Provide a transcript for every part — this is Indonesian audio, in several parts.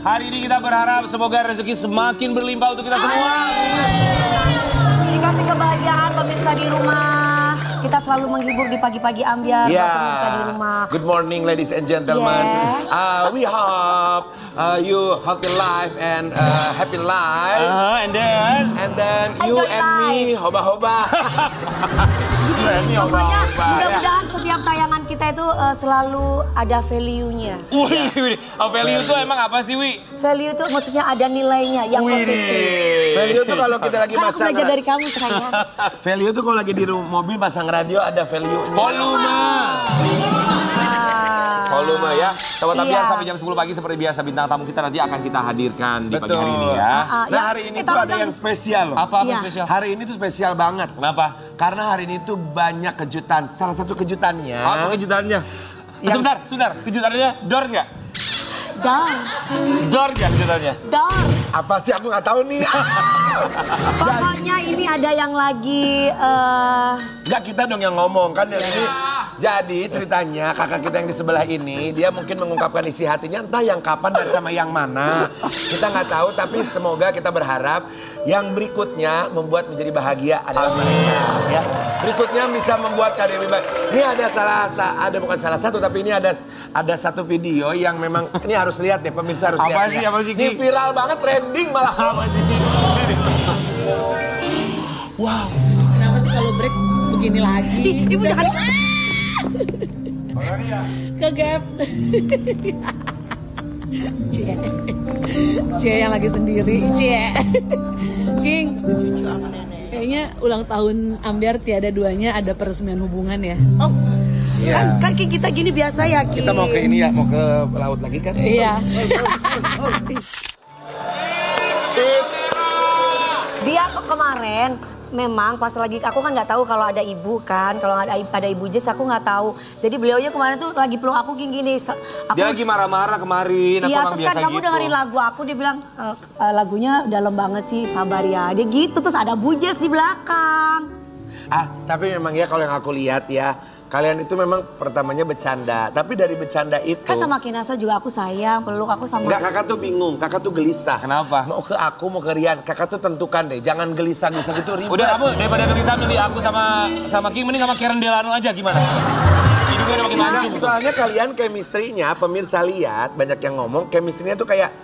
Hari ini kita berharap semoga rezeki semakin berlimpah untuk kita semua. Dikasih kebahagiaan pemirsa di rumah. Kita selalu menghibur di pagi-pagi ambiar buat pemirsa di rumah. Good morning ladies and gentlemen. Yes. We hope you healthy life and happy life. And then you Enjoy and me hoba-hoba. Pokoknya mudah-mudahan setiap tayangan kita itu selalu ada value-nya. Wih, value itu emang apa sih, Wi? Value itu maksudnya ada nilainya yang positif. Value tuh kalau kita lagi Kan aku masang belajar dari kamu sayang. value tuh kalau lagi di mobil pasang radio ada value. Volume. Volume ya. Sobat Ambiar Iya. sampai jam 10 pagi seperti biasa bintang tamu kita nanti akan kita hadirkan di pagi hari ini ya. Nah hari ini tuh ada yang spesial loh. Apa Iya. spesial? Hari ini tuh spesial banget. Kenapa? Karena hari ini tuh banyak kejutan. Salah satu kejutannya. Apa kejutannya? Sebentar. Kejutannya door nggak? Door nggak kejutannya? Door. Apa sih aku nggak tahu nih. Pokoknya ini ada yang lagi Enggak, kita dong yang ngomong kan yang ini. Jadi ceritanya kakak kita yang di sebelah ini dia mungkin mengungkapkan isi hatinya entah yang kapan dan sama yang mana. Kita nggak tahu tapi semoga kita berharap yang berikutnya membuat menjadi bahagia adalah mereka ya. Berikutnya bisa membuat kalian lebih baik. Ini ada bukan salah satu tapi ini ada satu video yang memang ini harus lihat deh pemirsa harus lihat. Apa sih? Ini viral banget trending malah. Apa sih? Wow. Kenapa sih kalau break begini lagi? Ibu jangan. Ke gap. Cie yang lagi sendiri. Cie. Ging. Kayaknya ulang tahun Ambiar tiada duanya ada peresmian hubungan ya. Oh. Iya. Kan kita gini biasa ya, Ki. Kita mau ke ini ya, mau ke laut lagi kan? Iya. Dia kemarin memang pas lagi aku kan nggak tahu kalau ada ibu kan, kalau ada ibu Jess aku nggak tahu. Jadi beliaunya kemarin tuh lagi peluk aku gini. Aku, Dia lagi marah-marah kemarin. iya, Aku terus biasa kan kamu gitu. dengerin lagu aku, dia bilang lagunya dalam banget sih, sabar ya. Dia gitu, terus ada Bu Jess di belakang. Tapi memang ya kalau yang aku lihat ya, kalian itu memang pertamanya bercanda. Tapi dari bercanda itu... Kan sama Kinasa juga aku sayang, peluk aku sama... Enggak, kakak tuh bingung, kakak tuh gelisah. Kenapa? Mau ke aku, mau ke Rian. Kakak tuh tentukan deh, jangan gelisah-gelisah gitu ribet. Udah kamu daripada gelisah milih aku sama Kim, mending sama Karen Delano aja gimana? Ini gue udah makin Nah, mancung. soalnya kalian chemistry-nya, pemirsa lihat, banyak yang ngomong, chemistry-nya tuh kayak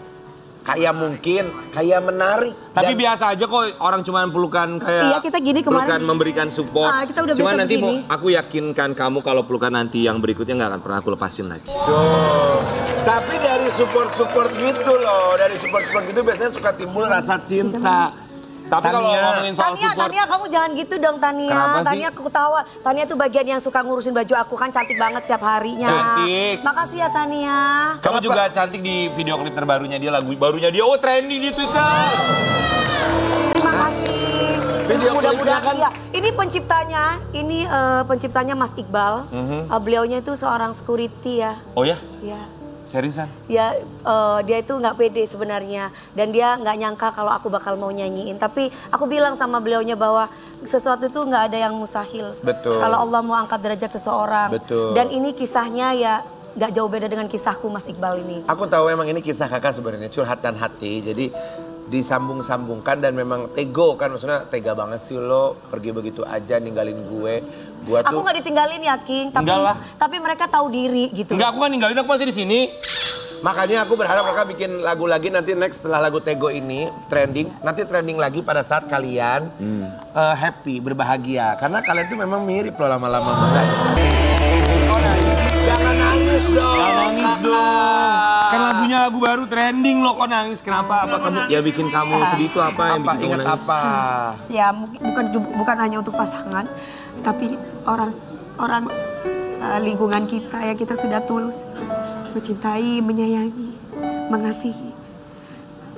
menarik. Tapi Dan biasa aja kok orang cuma pelukan kayak... Iya, kita gini kemarin. Pelukan memberikan support. Kita udah Cuman biasa nanti begini. aku yakinkan kamu kalau pelukan nanti yang berikutnya nggak akan pernah aku lepasin lagi. tuh. Tapi dari support-support gitu loh, dari support-support gitu biasanya suka timbul rasa cinta. Tapi kalau Tania. ngomongin soal support... Tania, kamu jangan gitu dong Tania. Kenapa sih? Tania aku ketawa. Tania tuh bagian yang suka ngurusin baju aku, kan cantik banget setiap harinya. Cantik. Makasih ya Tania. Kamu juga cantik di video klip terbarunya dia, lagu barunya dia. Oh, trending di Twitter. Terima kasih. Video Mudah-mudahan klipnya kan- iya. Ini penciptanya Mas Iqbal. Beliaunya itu seorang security ya. Oh ya? Ya. Seriusan? Ya, dia itu nggak pede sebenarnya, dan dia nggak nyangka kalau aku bakal mau nyanyiin. Tapi aku bilang sama beliaunya bahwa sesuatu itu nggak ada yang mustahil. Betul. Kalau Allah mau angkat derajat seseorang. Betul. Dan ini kisahnya ya nggak jauh beda dengan kisahku Mas Iqbal ini. Aku tahu emang ini kisah kakak sebenarnya curhatan hati. Jadi disambung-sambungkan dan memang tego kan, maksudnya tega banget sih lo pergi begitu aja ninggalin gue. Gua Aku tuh nggak ditinggalin ya King, tapi, Enggak lah. tapi mereka tahu diri gitu. Enggak, aku kan ninggalin, aku masih di sini. makanya aku berharap mereka bikin lagu lagi nanti next setelah lagu Tego ini trending. Nanti trending lagi pada saat kalian happy, berbahagia. Karena kalian tuh memang mirip loh lama-lama makanya. Jangan nangis dong. Jangan nangis dong. Kan lagunya lagu baru trending loh, kok nangis? Kenapa? Apa kamu ya bikin kamu sedih itu apa yang Apa bikin kamu ingat nangis? apa? Ya bukan hanya untuk pasangan, tapi orang lingkungan kita ya, kita sudah tulus mencintai, menyayangi, mengasihi.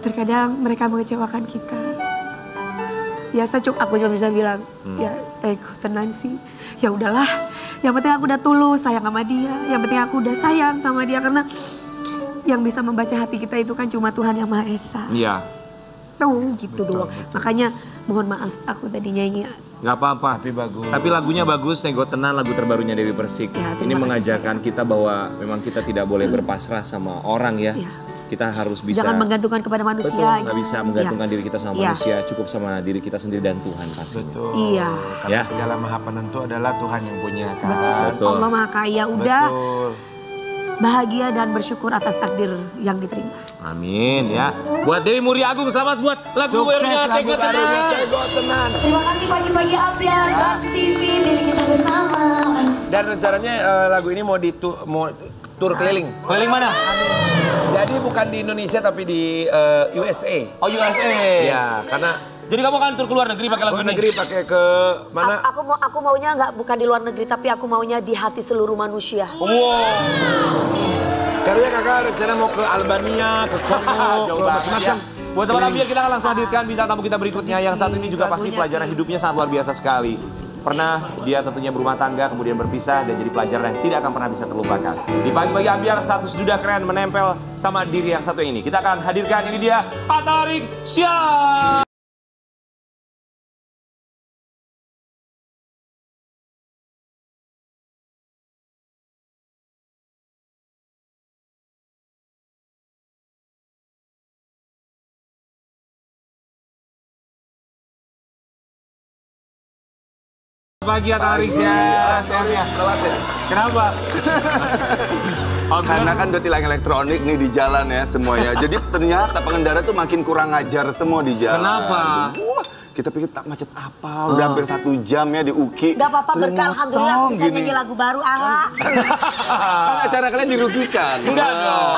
Terkadang mereka mengecewakan kita. Ya aku cuma bisa bilang, ya Tego tenang sih. Ya udahlah, yang penting aku udah tulus sayang sama dia. Yang penting aku udah sayang sama dia, karena yang bisa membaca hati kita itu kan cuma Tuhan Yang Maha Esa. Iya. Tuh gitu doang. Makanya mohon maaf aku tadi nyanyi. Nggak apa-apa. Tapi bagus. Tapi lagunya bagus, Tego Tenang, lagu terbarunya Dewi Persik. Ya, Ini terima kasih, mengajarkan kita bahwa memang kita tidak boleh berpasrah sama orang ya. Ya. kita harus bisa. Jangan menggantungkan kepada manusia. Betul, nggak bisa gitu. menggantungkan Iya. diri kita sama Iya. manusia, cukup sama diri kita sendiri dan Tuhan pastinya. Betul. Iya. Karena Ya. segala maha penentu adalah Tuhan yang punya kan. Betul. Allah Maha Kaya, udah Betul. bahagia dan bersyukur atas takdir yang diterima. Amin ya. Buat Dewi Muria Agung, selamat buat lagu Sukses barunya lagu Tega barunya Tenang. Tego Tenang. Terima kasih pagi-pagi Ambiar, Trans TV, milik kita bersama. Dan rencananya lagu ini mau tur keliling. Keliling mana? Jadi bukan di Indonesia tapi di USA. Oh USA. Ya, karena Jadi kamu akan tur ke luar negeri pakai lagu luar ini? negeri pakai ke mana? Aku maunya nggak bukan di luar negeri, tapi aku maunya di hati seluruh manusia. Wow. Karena kakak rencana mau ke Albania, ke Kongo, Jauh ke banget macam-macam. ya. Buat Sobat Ambiar, kita akan langsung hadirkan bintang tamu kita berikutnya yang satu ini juga pasti pelajaran hidupnya sangat luar biasa sekali. Pernah dia tentunya berumah tangga, kemudian berpisah dan jadi pelajaran yang tidak akan pernah bisa terlupakan. Di pagi-pagi Ambiar, status duda keren menempel sama diri yang satu ini. Kita akan hadirkan, ini dia Atta Riksya. Pagi Atta Riksya. Kenapa? Oh, Karena kan udah tilang elektronik nih di jalan ya semuanya. Jadi ternyata pengendara tuh makin kurang ajar semua di jalan. Kenapa? Wah, kita pikir tak macet apa, udah hampir 1 jam ya di UKI. Gak apa-apa, berkah Ternyata alhamdulillah bisa gini. nyanyi lagu baru. Kan acara kalian dirugikan. Enggak dong.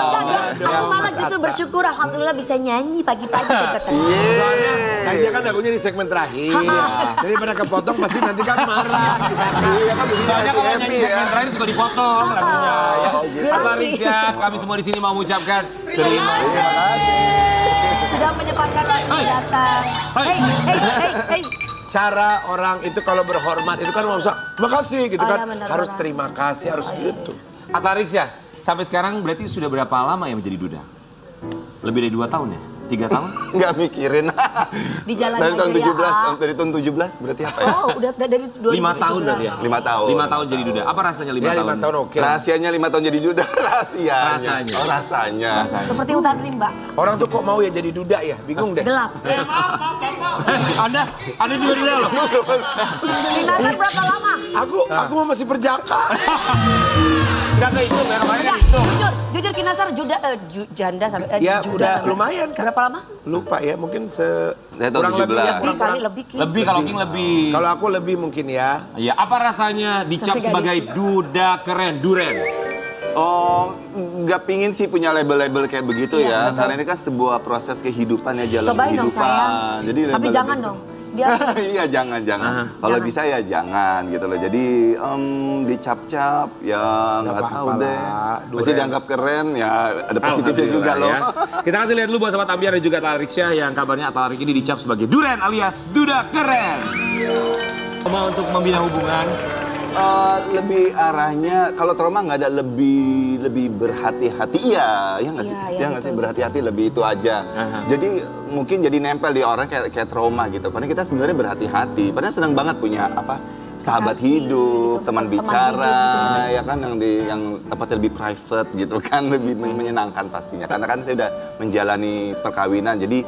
Aku malah justru bersyukur alhamdulillah bisa nyanyi pagi-pagi. Soalnya kayaknya kan lagunya di segmen terakhir. Daripada kepotong pasti nanti kan marah. Iya kan bisa Soalnya kalau nyanyi happy segmen terakhir suka dipotong lagunya ya. gitu. Atta Riksya, kami semua di sini mau mengucapkan terima kasih. Sudah menyempatkan waktu datang. Hei. Cara orang itu kalau berhormat itu kan maksudnya makasih gitu Oh, kan. ya, benar, Harus benar. terima kasih, harus gitu. Atta Riksya, sampai sekarang berarti sudah berapa lama ya menjadi duda? Lebih dari 2 tahun ya? 3 tahun? Nggak mikirin. Di jalan Dari tahun aja ya, 17, Ah. dari tahun 17 berarti apa ya? Oh, udah dari 2017. 5 tahun berarti ya? 5 tahun. 5 tahun jadi duda. Apa rasanya 5 Ya tahun? 5 tahun oke. Rahasianya 5 tahun jadi duda, rahasianya. Rasanya. Oh, rasanya. Seperti hutan rimba. Orang tuh kok mau ya jadi duda ya? Bingung deh. Gelap. Anda juga duda loh? Dinasan berapa lama? Aku masih perjaka. Enggak kehitung ya, namanya Enggak, kehitung. jujur Kinasar janda sampai Ya juda udah sampai- lumayan kan. Berapa lama? Lupa ya, mungkin Dari tahun kurang lebih ya. 17. Lebih kurang- kali lebih. Ki. Lebih kalau King lebih. Kalau aku lebih mungkin ya. Iya, apa rasanya dicap Sampai sebagai duda keren, duren? Oh, nggak pingin sih punya label-label kayak begitu Iya, ya. betul. Karena ini kan sebuah proses kehidupan ya, jalan Cobain dong kehidupan. sayang. Jadi Tapi label-label jangan itu- dong. Dia Iya, jangan. Kalau Jangan. bisa ya jangan gitu loh. Jadi dicap-cap ya nggak tahu apa-apa deh. lah, Masih duren. dianggap keren ya, ada positifnya juga loh. Alhamdulillah, ya. Kita kasih lihat dulu buat Sobat Ambiar dan juga Atta Riksya yang kabarnya Atta Riksya ini dicap sebagai duren alias duda keren. Mau untuk membina hubungan, Lebih arahnya kalau trauma nggak ada lebih berhati-hati, iya nggak sih, Iya, iya nggak sih, betul. berhati-hati lebih itu aja. Aha. Jadi mungkin jadi nempel di orang kayak trauma gitu. Padahal kita sebenarnya berhati-hati. Padahal senang banget punya apa sahabat Kasih, hidup, gitu. teman Teman bicara, hidup, ya kan yang tempatnya lebih private gitu kan, lebih menyenangkan pastinya. Karena kan saya udah menjalani perkawinan, jadi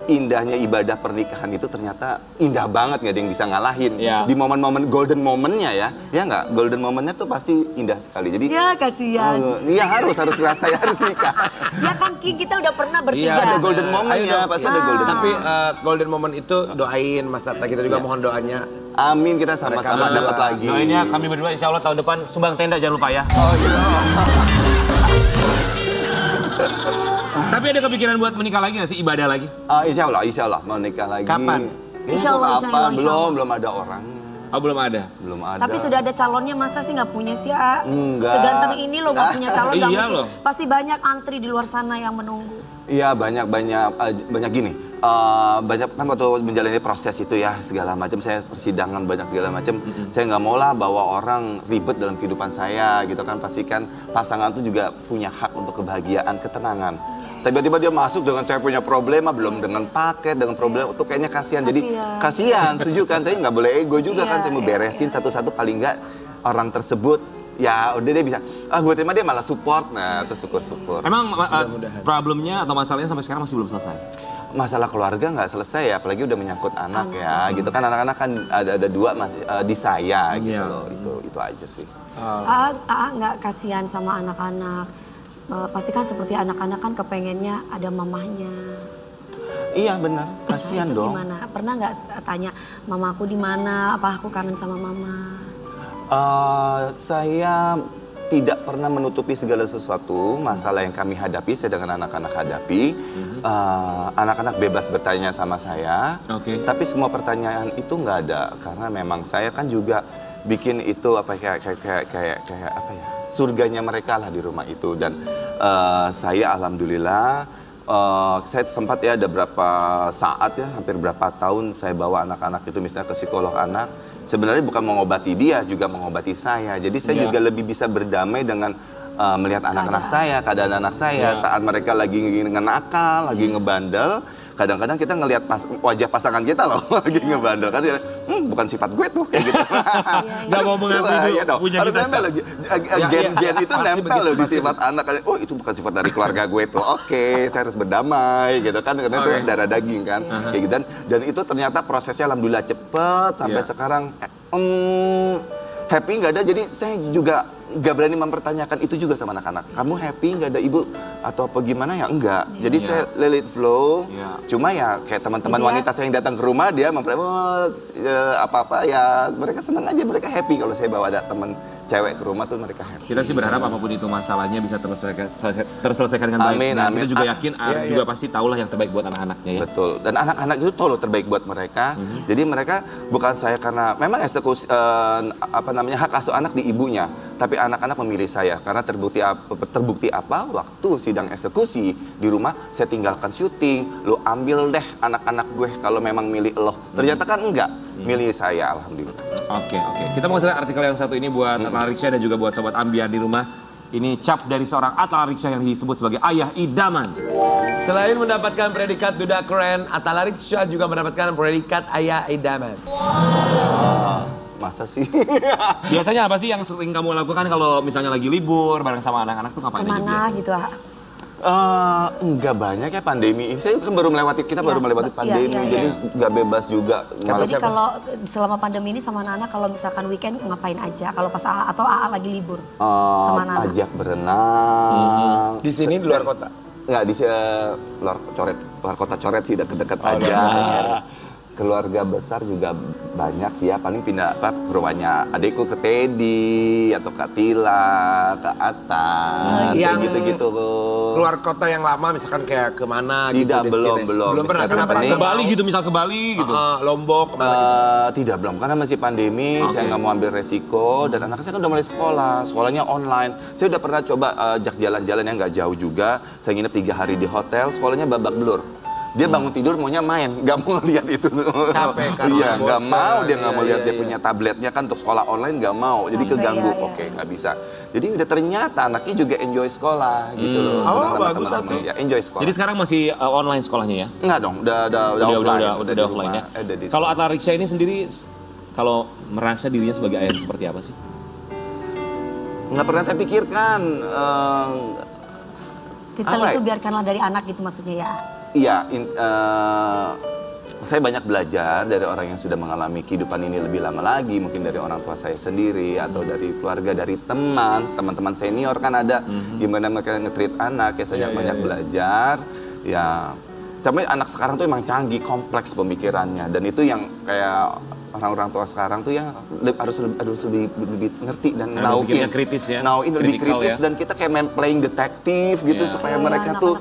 indahnya ibadah pernikahan itu ternyata indah banget, nggak ada yang bisa ngalahin. Iya. Di momen-momen golden momennya ya nggak? Golden momennya tuh pasti indah sekali. Jadi Ya kasihan. iya harus ngerasain, harus nikah. Ya kan King, kita udah pernah bertiga. Iya, Ada golden Ayo momennya, dong. pasti ada golden. Tapi golden moment itu doain Mas Atta, kita juga mohon doanya. Amin, kita sama-sama Mereka dapat berdua. lagi. doainnya kami berdua insya Allah tahun depan sumbang tenda jangan lupa ya. Oh gitu. Tapi ada kepikiran buat menikah lagi nggak sih, ibadah lagi? Insya Allah mau nikah lagi. Kapan? Insya Allah, insya Allah, insya Allah. Belum ada orangnya. Oh belum ada. Belum ada. Tapi sudah ada calonnya, masa sih nggak punya sih? Enggak. Seganteng ini loh nggak punya calon, nggak Iya mungkin. loh. Pasti banyak antri di luar sana yang menunggu. Iya banyak gini. Banyak kan waktu menjalani proses itu ya segala macam, saya persidangan banyak segala macam. Saya nggak mau lah bawa orang ribet dalam kehidupan saya gitu kan. Pastikan pasangan itu juga punya hak untuk kebahagiaan, ketenangan. Tiba-tiba dia masuk dengan saya punya problema, belum dengan paket, dengan problem itu kayaknya kasihan. Jadi kasihan, setuju kan? Saya nggak boleh ego juga kan. Saya mau beresin satu-satu, paling nggak orang tersebut ya udah dia bisa, gue terima, dia malah support, nah terus syukur-syukur. Emang problemnya atau masalahnya sampai sekarang masih belum selesai? Masalah keluarga nggak selesai ya, apalagi udah menyangkut anak ya, gitu kan, anak-anak kan ada dua masih di saya gitu loh, itu aja sih. Nggak kasihan sama anak-anak. Pasti kan seperti anak-anak kan kepengennya ada mamahnya. Iya benar, kasihan itu dong. Gimana? Pernah nggak tanya mama aku di mana? Apa aku kangen sama mama? Saya tidak pernah menutupi segala sesuatu masalah yang kami hadapi, saya dengan anak-anak hadapi. Anak-anak bebas bertanya sama saya, tapi semua pertanyaan itu nggak ada karena memang saya kan juga bikin itu apa kayak apa ya, surganya mereka lah di rumah itu. Dan saya alhamdulillah saya sempat ya ada berapa saat ya, hampir berapa tahun saya bawa anak-anak itu misalnya ke psikolog anak. Sebenarnya bukan mengobati dia, juga mengobati saya. Jadi saya juga lebih bisa berdamai dengan melihat anak-anak saya, keadaan anak saya saat mereka lagi nakal, lagi ngebandel. Kadang-kadang kita ngelihat wajah pasangan kita loh lagi ngebandel kan, bukan sifat gue tuh kayak gitu. Gak mau mengakui itu punya harus kita. nempel lagi. Gen itu nempel loh di sifat anak. Oh itu bukan sifat dari keluarga gue tuh. Oke, saya harus berdamai gitu kan, karena itu darah daging kan. Kayak gitu. Dan itu ternyata prosesnya alhamdulillah cepet sampai sekarang happy nggak ada. Jadi saya juga nggak berani mempertanyakan itu juga sama anak-anak. Kamu happy nggak ada ibu atau apa gimana ya? Enggak. Jadi saya let it flow. Cuma ya kayak teman-teman wanita saya yang datang ke rumah, dia apa-apa ya mereka senang aja, mereka happy kalau saya bawa ada teman cewek ke rumah tuh mereka happy. Kita sih berharap apapun itu masalahnya bisa terselesaikan dengan baik. Amin, amin. Kita juga yakin juga pasti tahulah yang terbaik buat anak-anaknya ya. Betul. Dan anak-anak itu tahu loh terbaik buat mereka. Jadi mereka bukan saya karena memang eksekusi hak asuh anak di ibunya, tapi anak-anak memilih saya karena terbukti apa waktu sidang eksekusi di rumah saya tinggalkan syuting, lo ambil deh anak-anak gue kalau memang milih lo. Ternyata kan enggak, milih saya alhamdulillah. Oke. Kita mau lihat artikel yang satu ini buat Atta Larisya dan juga buat sobat Ambiar di rumah. Ini cap dari seorang Atta Larisya yang disebut sebagai ayah idaman. Selain mendapatkan predikat duda keren, Atta Larisya juga mendapatkan predikat ayah idaman. Masa sih? Biasanya apa sih yang sering kamu lakukan kalau misalnya lagi libur bareng sama anak-anak tuh ngapain aja Kemana biasanya? gitu? Enggak banyak ya pandemi ini. Saya kan baru melewati pandemi, jadi nggak bebas juga. Jadi kalau selama pandemi ini sama anak-anak kalau misalkan weekend ngapain aja? Kalau pas AA lagi libur sama anak-anak? Ajak berenang. Di sini di luar kota? Nggak, di luar kota Coret sih, deket-deket aja. Keluarga besar juga banyak sih ya, paling pindah ke rumahnya adekku ke Teddy atau ke Tila, ke Atta, kayak gitu-gitu. Keluar kota yang lama misalkan kayak kemana gitu? Tidak, belum pernah. Kenapa? Ke Bali gitu, misal ke Bali gitu. Lombok kemana gitu? Tidak, belum, karena masih pandemi, saya nggak mau ambil resiko, dan anak saya kan udah mulai sekolahnya online. Saya udah pernah coba ajak jalan-jalan yang nggak jauh juga, saya nginep 3 hari di hotel, sekolahnya babak belur. Dia bangun tidur maunya main, nggak mau lihat itu. Capek kan? Iya, nggak mau, dia nggak mau lihat dia iya. punya tabletnya kan untuk sekolah online, nggak mau. Jadi keganggu, oke, nggak bisa. Jadi udah ternyata anaknya juga enjoy sekolah gitu loh. Bagus satu. Ya, enjoy sekolah. Jadi sekarang masih online sekolahnya ya? Enggak dong, udah offline. Udah offline ya. Kalau Atta Larisya ini sendiri, kalau merasa dirinya sebagai ayah seperti apa sih? Nggak pernah saya pikirkan. Titel itu biarkanlah dari anak gitu maksudnya ya? Iya, saya banyak belajar dari orang yang sudah mengalami kehidupan ini lebih lama lagi, mungkin dari orang tua saya sendiri atau dari keluarga, dari teman-teman senior kan ada gimana mereka nge-treat anak, ya saya banyak belajar. Ya, tapi anak sekarang tuh emang canggih, kompleks pemikirannya, dan itu yang kayak orang-orang tua sekarang tuh yang harus lebih ngerti dan nauin, kritis ya, lebih kritis dan kita kayak main playing detektif gitu supaya mereka tuh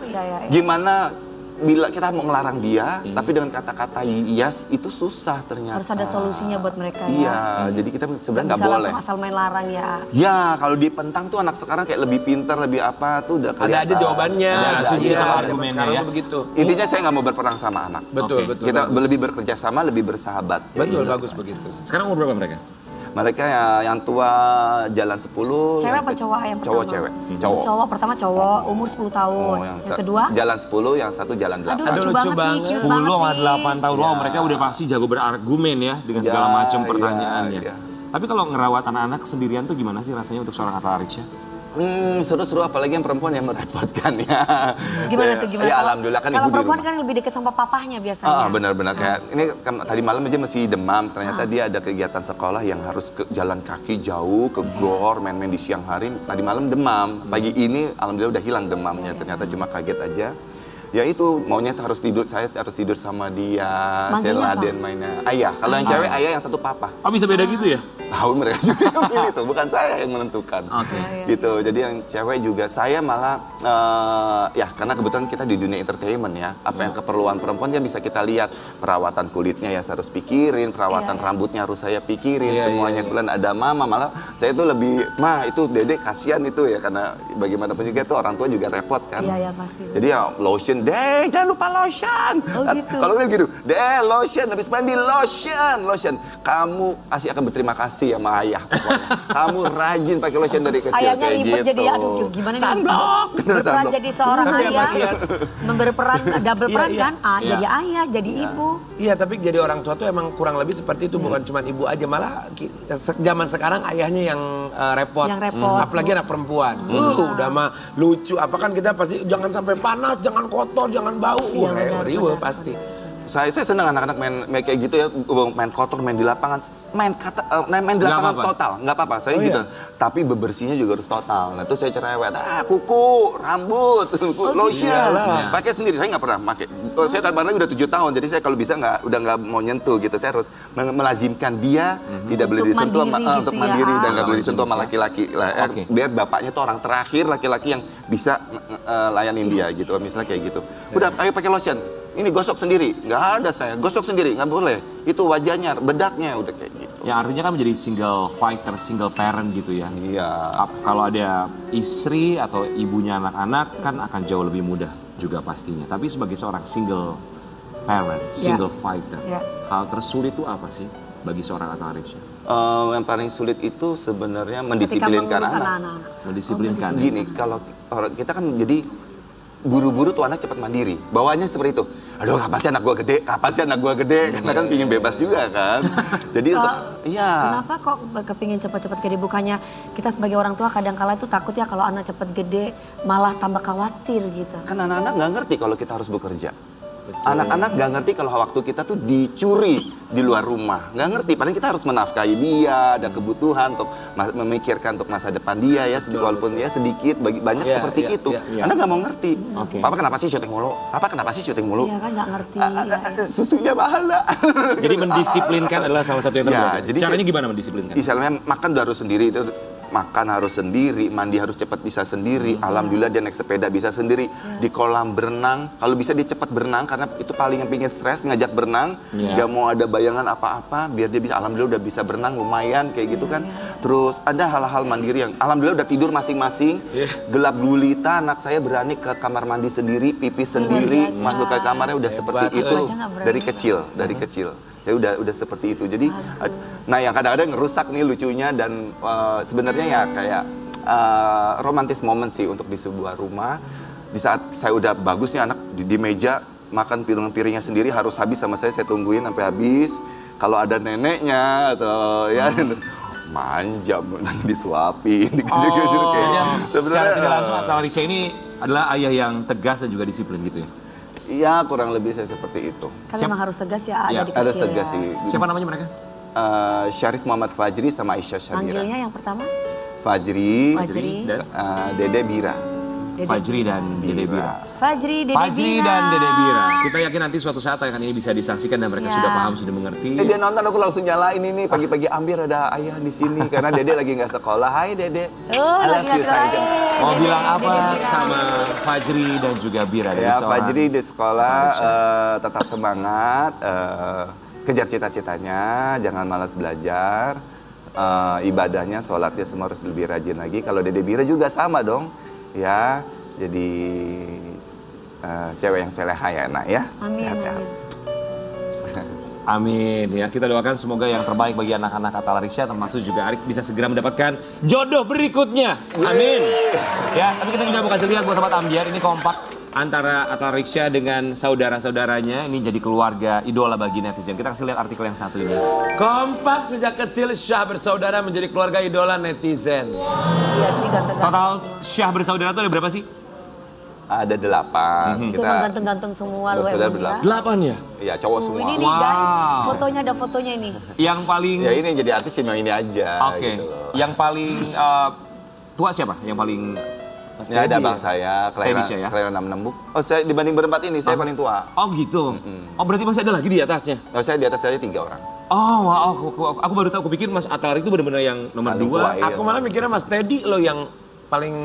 gimana. Bila kita mau ngelarang dia, tapi dengan kata-kata yes itu susah ternyata. Harus ada solusinya buat mereka ya. Iya, jadi kita sebenarnya nggak boleh. Bisa asal main larang ya. Ya, kalau dipentang tuh anak sekarang kayak lebih pintar, lebih apa tuh udah kelihatan. Ada aja jawabannya. Asumsi sama argumennya ya. Begitu. Intinya saya nggak mau berperang sama anak. Betul. Kita lebih bekerja sama, lebih bersahabat. Betul, bagus begitu. Sekarang umur berapa mereka? Mereka yang tua jalan 10. Cewek apa cowok yang pertama? Cewek. Cowok pertama cowok, umur 10 tahun. Yang kedua? Jalan 10, yang satu jalan 8. Aduh, lucu banget. 10 sama 8 tahun. Wow, mereka udah pasti jago berargumen ya dengan segala macam pertanyaannya. Iya. Tapi kalau ngerawat anak-anak sendirian tuh gimana sih rasanya untuk seorang Atta Arisya? Seru-seru apalagi yang perempuan yang merepotkan ya. Gimana tuh gimana? Ya alhamdulillah kan ibu Kalau di perempuan rumah. kan lebih dekat sama papahnya biasanya. Benar-benar kayak ini tadi malam aja masih demam. Ternyata dia ada kegiatan sekolah yang harus ke jalan kaki jauh ke gor, main-main di siang hari. Tadi malam demam. Pagi ini alhamdulillah udah hilang demamnya. Ternyata cuma kaget aja. Ya itu maunya harus tidur, saya harus tidur sama dia. Saya Manggilnya laden mainnya. Ayah, kalau yang cewek ayah, yang satu papa. Oh bisa beda gitu ya? Tahu mereka juga yang milih tuh, bukan saya yang menentukan. Gitu. Jadi yang cewek juga saya malah ya karena kebetulan kita di dunia entertainment ya, apa yang keperluan perempuan ya bisa kita lihat. Perawatan kulitnya ya saya harus pikirin, perawatan rambutnya harus saya pikirin, semuanya kemudian ada mama, malah saya tuh lebih itu Dedek kasihan itu ya karena bagaimanapun juga tuh orang tua juga repot kan. Iya pasti. Jadi ya lotion, Dek jangan lupa lotion. Gitu. Kalau kita gitu, Dek lotion, habis mandi lotion. Kamu pasti akan berterima kasih sama ayah pokoknya. Kamu rajin pakai lotion dari kecil. Ayahnya kayak ribet gitu. jadi aduh gimana nih? Sunblock. Berperan jadi seorang Tapi yang ayah, kasihan. berperan double peran Iya. kan? Jadi ayah, jadi ibu. Iya, tapi jadi orang tua tuh emang kurang lebih seperti itu, bukan cuma ibu aja, malah zaman sekarang ayahnya yang repot. Yang repot. Apalagi anak perempuan. Udah mah lucu, apa kan kita pasti jangan sampai panas, jangan kotor, jangan bau. Iya, Riwe benar. pasti. Saya senang anak-anak main kayak gitu ya, main kotor, main di lapangan, main di Nggak lapangan apa-apa. total, nggak apa-apa. Saya Oh, gitu. Tapi bebersihnya juga harus total. Nah itu saya cerewet, kuku, rambut, lotion, iyalah. pakai sendiri. Saya nggak pernah pakai. Saya kadang-kadang udah 7 tahun, jadi saya kalau bisa udah nggak mau nyentuh gitu. Saya harus melazimkan dia tidak boleh Untuk disentuh mandiri gitu untuk ya. mandiri dan nggak boleh Kalau disentuh sama jenis ya. laki-laki. Oke. Biar bapaknya tuh orang terakhir laki-laki yang bisa layanin dia gitu. Misalnya kayak gitu. Udah, ayo pakai lotion. Ini gosok sendiri, nggak ada saya. Gosok sendiri, nggak boleh. Itu wajahnya, bedaknya udah kayak gitu. Yang artinya kan menjadi single fighter, single parent gitu ya. Iya. Kalau ada istri atau ibunya anak-anak kan akan jauh lebih mudah juga pastinya. Tapi sebagai seorang single parent, single fighter, hal tersulit itu apa sih bagi seorang Atta Arisya? Yang paling sulit itu sebenarnya Ketika mendisiplinkan mengurus anak. anak-anak. Mendisiplinkan. ya? Gini, kalau kita kan jadi buru-buru tuh anak cepat mandiri. Bawaannya seperti itu. Aduh, kapan sih anak gua gede? Kapan sih anak gua gede? Karena kan pingin bebas juga kan. Jadi untuk Kenapa kok kepingin cepat-cepat gede? Bukannya kita sebagai orang tua kadang-kala itu takut ya kalau anak cepat gede malah tambah khawatir gitu. kan anak-anak nggak ngerti kalau kita harus bekerja. Anak-anak nggak ngerti kalau waktu kita tuh dicuri di luar rumah. Nggak ngerti, padahal kita harus menafkahi dia, ada kebutuhan untuk memikirkan untuk masa depan dia ya, walaupun ya sedikit, banyak Iya, seperti iya, itu. iya. Anak nggak mau ngerti. Oke. Papa kenapa sih syuting mulu? Papa kenapa sih syuting mulu? Iya kan nggak ngerti. Susunya mahal lah. Jadi mendisiplinkan adalah salah satu yang terbaik. Ya, jadi Caranya gimana mendisiplinkan? Misalnya makan udah harus sendiri, makan harus sendiri, mandi harus cepat bisa sendiri. Alhamdulillah dia naik sepeda bisa sendiri. Di kolam berenang, kalau bisa dia cepat berenang karena itu paling yang pingin stres ngajak berenang. Gak mau ada bayangan apa-apa, biar dia bisa. Alhamdulillah udah bisa berenang lumayan kayak gitu kan. Terus ada hal-hal mandiri yang alhamdulillah udah tidur masing-masing. Gelap gulita, anak saya berani ke kamar mandi sendiri, pipis sendiri, masuk ke kamarnya udah seperti itu dari kecil. Saya udah seperti itu. Jadi, nah yang kadang-kadang ngerusak nih lucunya dan sebenarnya ya kayak romantis momen sih untuk di sebuah rumah. Di saat saya udah bagus nih anak di meja makan piringnya sendiri harus habis sama saya tungguin sampai habis. Kalau ada neneknya atau ya manja nanti disuapin gitu kayak. Secara tidak langsung Atta Arisya ini adalah ayah yang tegas dan juga disiplin gitu ya? Iya, kurang lebih saya seperti itu. Kan memang harus tegas ya, ada di kecil Harus tegas ya. sih. Siapa namanya mereka? Syarif Muhammad Fajri sama Aisyah Syamira. Manggilnya yang pertama? Fajri, Fajri. Dan Dede Bira. Fajri dan Dede Bira. Fajri, Dede Fajri Bira. dan Dede Bira. Kita yakin nanti suatu saat tayangan ini bisa disaksikan dan mereka sudah paham, sudah mengerti. Dia nonton aku langsung nyalain ini pagi-pagi Ambir ada ayah di sini karena Dede lagi nggak sekolah. Hai Dede. I love lagi you, sayang. Mau bilang apa sama Fajri dan juga Bira dari Ya, seorang Fajri di sekolah Arisya. tetap semangat, kejar cita-citanya, jangan malas belajar, ibadahnya, sholatnya semua harus lebih rajin lagi. Kalau Dede Bira juga sama dong, ya. Jadi cewek yang seleha ya, nak ya. Amin. Sehat-sehat. Amin ya, kita doakan semoga yang terbaik bagi anak-anak Atta Arisya termasuk juga Arik bisa segera mendapatkan jodoh berikutnya. Amin. Ya, tapi kita juga mau kasih lihat buat sahabat Ambiar ini kompak antara Atal Riksya dengan saudara-saudaranya ini jadi keluarga idola bagi netizen. Kita kasih lihat artikel yang satu ini. Kompak sejak kecil, Syah bersaudara menjadi keluarga idola netizen. Iya sih, ganteng-ganteng. Total Syah bersaudara tuh ada berapa sih? Ada 8. Itu emang ganteng-ganteng semua lo bersaudara emang ya. 8 ya? Iya, cowok semua. Ini nih guys, fotonya ada fotonya ini. Yang paling... Ya ini yang jadi artis yang ini aja. Oke. Gitu loh. Yang paling tua siapa? Yang paling... Ya ada abang saya, Teddy Syah ya? kelahiran 66 bu. Oh saya dibanding berempat ini, saya paling tua. Oh gitu? Oh berarti masih ada lagi di atasnya? Oh saya di atas aja 3 orang. Oh wow, aku baru tahu. Aku pikir Mas Atal itu benar-benar yang nomor Paling 2. tua, iya. Aku malah mikirnya Mas Teddy loh yang paling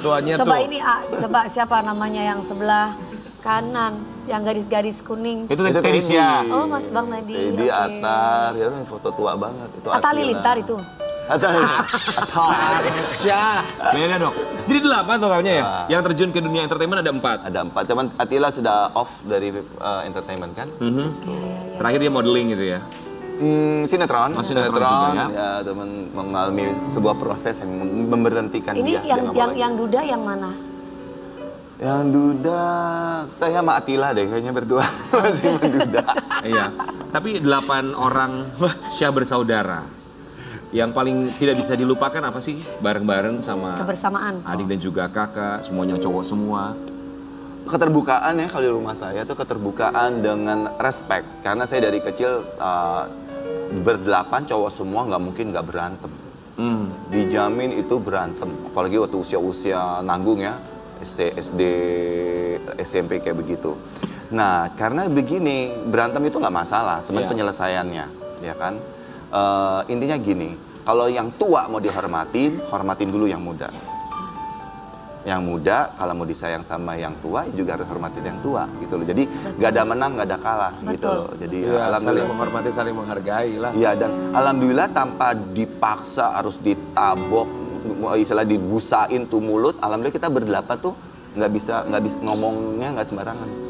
tuanya tuh. Coba ini, coba siapa namanya yang sebelah kanan, yang garis-garis kuning. Itu Teddy Syah. Oh Mas Bang tadi. Jadi oke. Atar, ya kan foto tua banget. Itu Atta Attila. Halilintar itu. Atar. Syah. Beda dong. Jadi 8 totalnya ya? Yang terjun ke dunia entertainment ada 4. Ada 4, cuman Attila sudah off dari entertainment kan? Terakhir dia modeling gitu ya? Sinetron. Oh, sinetron juga ya? Ya, teman mengalami sebuah proses yang memberhentikan Ini dia. yang Dia nggak mau lagi. yang duda yang mana? Yang duda, saya sama Attila deh kayaknya berdua masih menduda. Iya. Tapi 8 orang Syah bersaudara. Yang paling tidak bisa dilupakan apa sih? Bareng-bareng sama Kebersamaan. adik dan juga kakak, semuanya cowok semua. Keterbukaan ya kalau di rumah saya tuh keterbukaan dengan respect. Karena saya dari kecil berdelapan cowok semua nggak mungkin nggak berantem. Dijamin itu berantem. Apalagi waktu usia-usia nanggung ya. SD, SMP kayak begitu. Nah karena begini berantem itu nggak masalah. Cuman Iya. penyelesaiannya ya kan. Intinya gini, kalau yang tua mau dihormatin, hormatin dulu yang muda. Yang muda kalau mau disayang sama yang tua juga harus hormatin yang tua gitu loh. Jadi nggak ada menang, nggak ada kalah gitu loh. Jadi Ya, saling alhamdulillah. menghormati, saling menghargai lah. Iya dan alhamdulillah tanpa dipaksa harus ditabok, istilah dibusain tuh mulut. Alhamdulillah kita berdelapan tuh nggak bisa ngomongnya nggak sembarangan.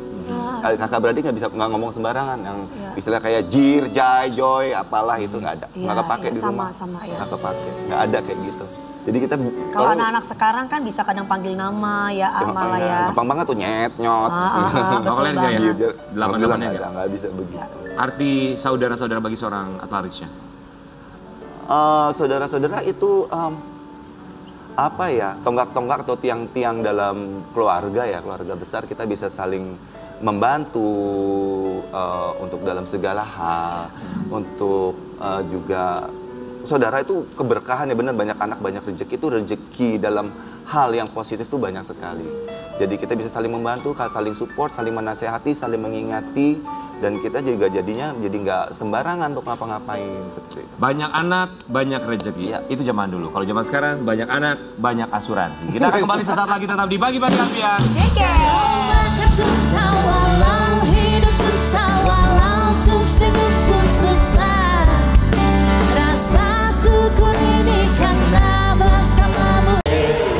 Kakak beradik nggak bisa nggak ngomong sembarangan yang istilah kayak jir, jai, joy, apalah itu nggak ada, nggak kepake di rumah, nggak kepake, nggak ada kayak gitu. Jadi kita Kalau anak-anak sekarang kan bisa kadang panggil nama ya, malah ya. gampang banget tuh nyet nyot. Betul kalian nggak ya? banget. 8-8-nya nggak? Nggak bisa begitu. Arti saudara-saudara bagi seorang Atal Riksya? Saudara-saudara itu apa ya, tonggak-tonggak atau tiang-tiang dalam keluarga ya, keluarga besar kita bisa saling membantu untuk dalam segala hal, untuk juga saudara itu keberkahan ya benar, banyak anak banyak rezeki, itu rezeki dalam hal yang positif tuh banyak sekali. Jadi kita bisa saling membantu, saling support, saling menasehati, saling mengingati, dan kita juga jadinya jadi nggak sembarangan untuk ngapa-ngapain seperti itu. Banyak anak, banyak rezeki. Iya. Itu zaman dulu. Kalau zaman sekarang, banyak anak, banyak asuransi. Kita akan kembali sesaat lagi tetap di Pagi-Pagi Ambiar. Susah walau hidup susah, walau untuk senyum pun susah. Rasa syukur ini karena bersamamu.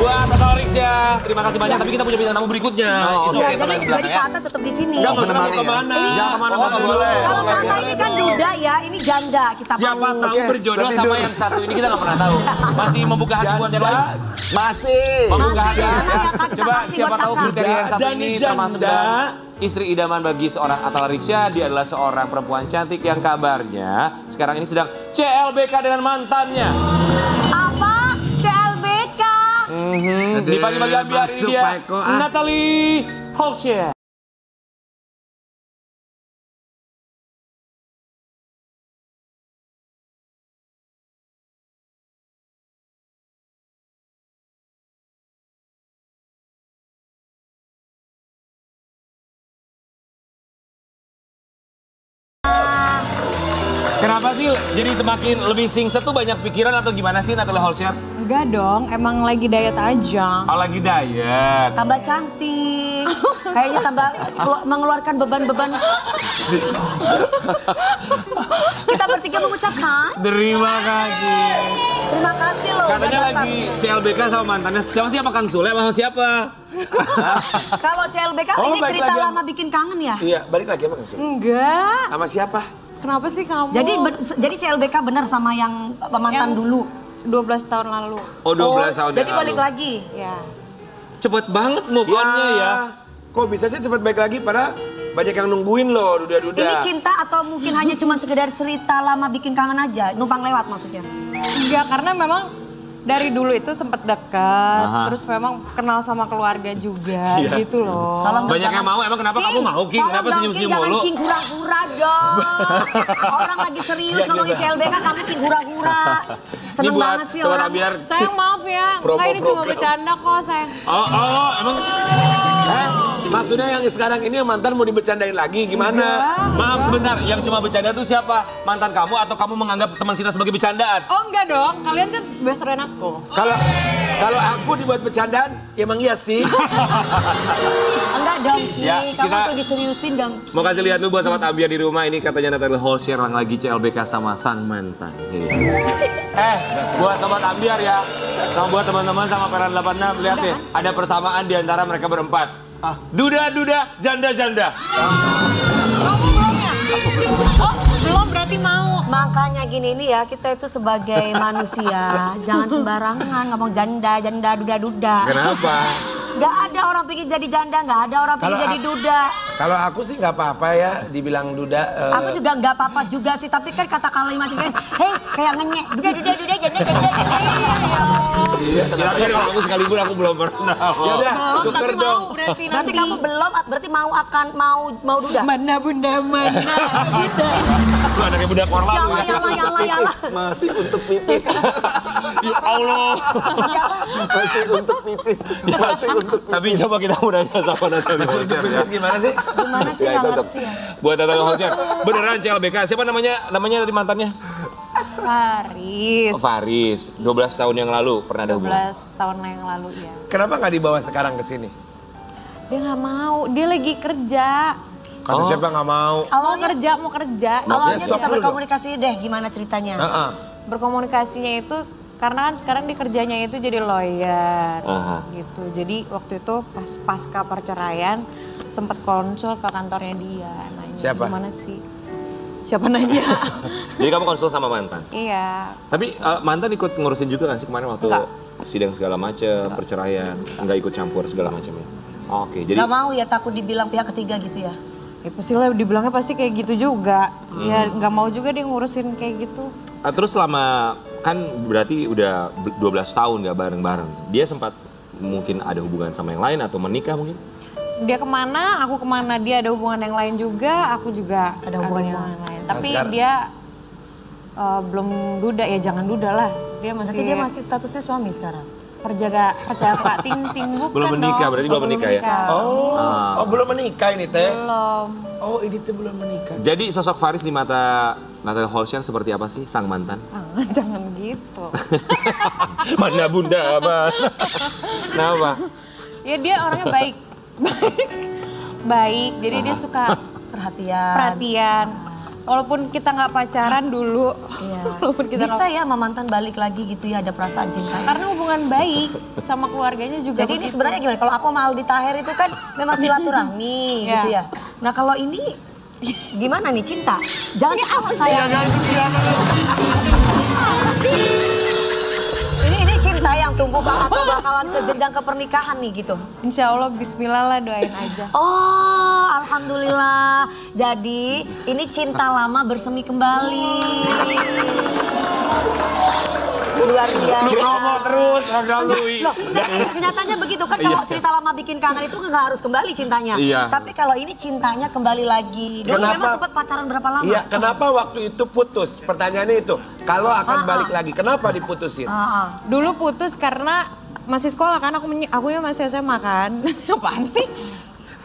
Buat Atal Riksya, terima kasih banyak. Tapi kita punya bintang tamu berikutnya. Itu Ya, oke, tenang di jadi belakang ya. Kata tetap di sini. Enggak, maksudnya mau menemani ya? kemana? Jangan kemana-mana nggak dulu. boleh. Kalau Oke, kakak ini kan duda ya, ini janda kita Siapa mau. tahu berjodoh sama yang satu ini kita nggak pernah tahu. Masih membuka hati buat yang lain. Masih. Membuka hati. Masih, ya, Kak, kita Coba kasih siapa buat tahu kakak. kriteria yang satu Dan ini janda. termasuk dalam istri idaman bagi seorang Atal Riksya. Dia adalah seorang perempuan cantik yang kabarnya sekarang ini sedang CLBK dengan mantannya. Apa? CLBK. Di Pagi-Pagi Ambiar ini masuk, dia Pak Eko, ah. Natalie Holscher. Kenapa sih jadi semakin lebih singset tuh banyak pikiran atau gimana sih Natalie Holscher? Enggak dong, emang lagi diet aja. Oh lagi diet. Tambah cantik. Kayaknya tambah mengeluarkan beban-beban. Kita bertiga mengucapkan Terima kasih. terima kasih loh. Katanya udah lagi CLBK sama mantannya. Siapa Kang Sule sama siapa? datang. Kalau CLBK Oh, ini balik cerita lagi. lama bikin kangen ya? Iya, balik lagi Bang. Enggak. Sama siapa? Kenapa sih kamu? Jadi CLBK benar sama yang mantan Yang dulu. 12 tahun lalu. Oh 12 tahun Jadi yang balik lalu. lagi. Ya. Cepet banget move on-nya ya. kok bisa sih cepat baik lagi? Padahal banyak yang nungguin loh, duda-duda. Ini cinta atau mungkin hanya cuma sekedar cerita lama bikin kangen aja? Numpang lewat maksudnya? Enggak, karena memang dari dulu itu sempet dekat, Aha. terus memang kenal sama keluarga juga gitu loh. Banyak yang mau, emang kenapa kamu mau, King? Kenapa senyum-senyum Jangan mulu? King hura-hura dong. Orang lagi serius ngomongin CLBK, kamu King hura-hura. Seneng buat banget sih Sobat orang. Ambiar. Sayang maaf ya, Promo enggak ini cuma program. bercanda kok sayang. Oh, emang Maksudnya yang sekarang ini yang mantan mau dibecandain lagi gimana? maaf sebentar, yang cuma bercanda tuh siapa? Mantan kamu atau kamu menganggap teman kita sebagai bercandaan? Oh enggak dong, kalian kan best friend aku. Kalau aku dibuat bercandaan, ya emang iya sih. Enggak dong King, Ya, kamu kita- tuh diseriusin dong. Mau kasih lihat dulu buat Sobat Ambiar di rumah, ini katanya Natalie Holscher yang lagi CLBK sama sang mantan. Ini. Buat Sobat Ambiar ya, sama buat teman-teman sama Peran 86, lihat deh, ada persamaan di antara mereka berempat. Duda-duda, janda-janda. Kamu belum ya? Oh, belum berarti mau. Makanya gini nih ya, kita itu sebagai manusia, jangan sembarangan ngomong janda, duda-duda. Kenapa? Gak ada orang pengen jadi janda, gak ada orang pengen Kalau jadi duda. Kalau aku sih nggak apa-apa ya dibilang duda. Aku juga nggak apa-apa juga sih, tapi kan kata kalimat macam hei kayak ngenyek, duda, janda. Kira-kira kalau aku sekalipun aku belum pernah. Ya udah, Belum tuker tapi dong. mau berarti nanti. Berarti kamu belum, berarti mau duda. Mana bunda mana bunda. Lu anaknya budak korla lu ya. Yalah. Masih untuk pipis. Ya Allah. Masih untuk pipis. Masih untuk pipis. Tapi coba kita mau nanya sama Natalie Masih untuk Holscher ya. pipis gimana sih? Gimana sih Ya, nggak tetap. ngerti ya? Buat Natalie Holscher, beneran CLBK. Siapa namanya? Namanya dari mantannya? Faris. Oh, Faris. 12 tahun yang lalu pernah ada hubungan. 12 tahun yang lalu ya. Kenapa nggak dibawa sekarang ke sini? Dia nggak mau, dia lagi kerja. Kata siapa nggak mau? Mau kerja. Awalnya stop bisa dulu berkomunikasi deh, gimana ceritanya? Heeh. Berkomunikasinya itu karena kan sekarang di kerjanya itu jadi lawyer Aha. gitu. Jadi waktu itu pas pasca perceraian sempat konsul ke kantornya dia nanya Siapa? gimana sih? Siapa nanya? Jadi kamu konsul sama mantan. Iya. Tapi mantan ikut ngurusin juga kan sih kemarin waktu Enggak. sidang segala macam, perceraian, enggak ikut campur segala macamnya. Oke, jadi Gak mau ya, takut dibilang pihak ketiga gitu ya? Ya pasti lah dibilangnya pasti kayak gitu juga. Ya nggak mau juga dia ngurusin kayak gitu. terus selama kan berarti udah 12 tahun nggak bareng-bareng. Dia sempat mungkin ada hubungan sama yang lain atau menikah mungkin? Dia kemana, aku kemana. Dia ada hubungan yang lain juga, aku juga Ada hubungan yang lain. Tapi sekarang- dia belum duda, ya jangan duda lah. Dia masih, Berarti dia masih statusnya suami sekarang? perjaga Kak Ting bukan Belum menikah, dong. berarti belum menikah ya? Oh, belum menikah ini teh? Belum. Oh, ini tuh belum menikah. Jadi sosok Faris di mata Natalie Holscher seperti apa sih sang mantan? Jangan gitu. Mana bunda apa? Kenapa? Ya dia orangnya baik. Baik, jadi dia suka perhatian. Walaupun kita nggak pacaran dulu. Iya. Walaupun kita Bisa nggak- ya sama mantan balik lagi gitu ya, ada perasaan cinta. Karena hubungan baik sama keluarganya juga Jadi ini begitu. sebenarnya gimana? Kalau aku sama Aldi Taher itu kan memang silaturahmi gitu ya. Nah kalau ini gimana nih cinta? Jangan apa saya. Ini cinta yang tumbuh atau bakalan ke jenjang ke pernikahan nih gitu. Insya Allah bismillah lah, doain aja. Oh, alhamdulillah. Jadi ini cinta lama bersemi kembali. Luar biasa. Promo terus, Ragalui. Loh, kenyataannya begitu kan kalau Iya. cerita lama bikin kangen itu nggak harus kembali cintanya. Iya. Tapi kalau ini cintanya kembali lagi. Dulu Kenapa? memang sempat pacaran berapa lama? Iya, kenapa waktu itu putus? Pertanyaannya itu. Kalau akan balik lagi, kenapa diputusin? Dulu putus karena masih sekolah kan, akunya masih SMA kan. Apaan sih?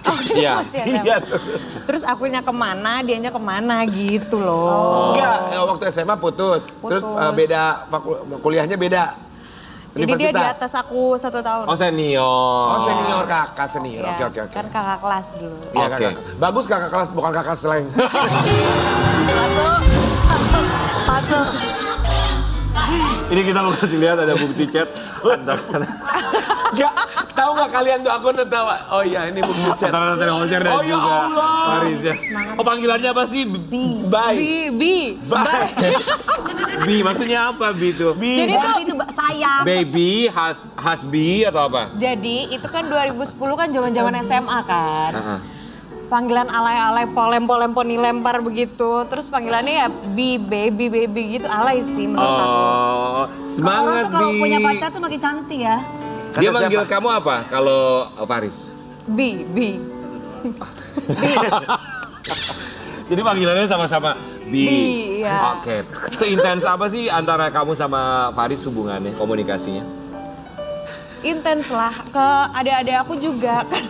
Akunya Iya. masih SMA. Iya tuh. Terus akunya kemana, dianya kemana gitu loh. Enggak, waktu SMA putus. Terus Putus. beda, kuliahnya beda. Jadi dia di Universitas. atas aku 1 tahun. Oh senior. Oh senior, kakak senior. Iya, Oke. Kan kakak kelas dulu. Iya, Oke. kakak. Bagus kakak kelas, bukan kakak slang. Masuk. Ini kita mau kasih lihat ada bukti chat antara Enggak, Tahu nggak kalian tuh aku udah tahu. Oh iya ini buku chat. Antara Natalie Holscher dan Oh ya juga Allah. Faris ya. Oh panggilannya apa sih? Bye. Bye. Bi, maksudnya apa Bi itu? Jadi tuh Itu sayang. Baby, husby atau apa? Jadi itu kan 2010 kan zaman-zaman SMA kan. Heeh. Panggilan alay-alay, polem-polem, poni lempar begitu. Terus panggilannya ya baby gitu. Alay sih menurut aku. Oh, Orang semangat tuh kalau Bi. punya pacar tuh makin cantik ya. Dia Kata manggil siapa? kamu apa kalau Faris? Bi. Jadi panggilannya sama-sama Bi. Bi, ya. Oke. Seintens apa sih antara kamu sama Faris hubungannya, komunikasinya? Intens lah. Ke adik-adik aku juga kan.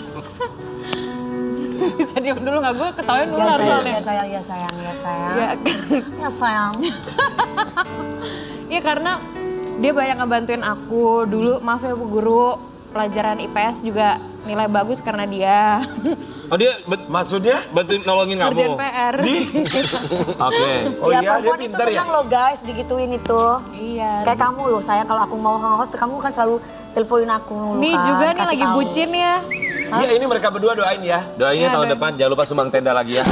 Bisa diam dulu nggak? Gue ketawain dulu Ya soalnya. sayang. Ya, Ya sayang. Iya karena dia banyak ngebantuin aku. Dulu maaf ya Bu Guru, pelajaran IPS juga nilai bagus karena dia. Oh dia Maksudnya? bantuin nolongin kamu? Ngerjain PR. Oke. Oh ya iya dia perempuan itu pintar ya? senang loh guys digituin itu. Iya. Kayak kamu loh, saya kalau aku mau host kamu kan selalu teleponin aku loh Nih kan, juga nih kasih lagi tahu. bucin ya. Iya ini mereka berdua doain ya. Doainnya Iya, tahun doain. depan jangan lupa sumbang tenda lagi ya.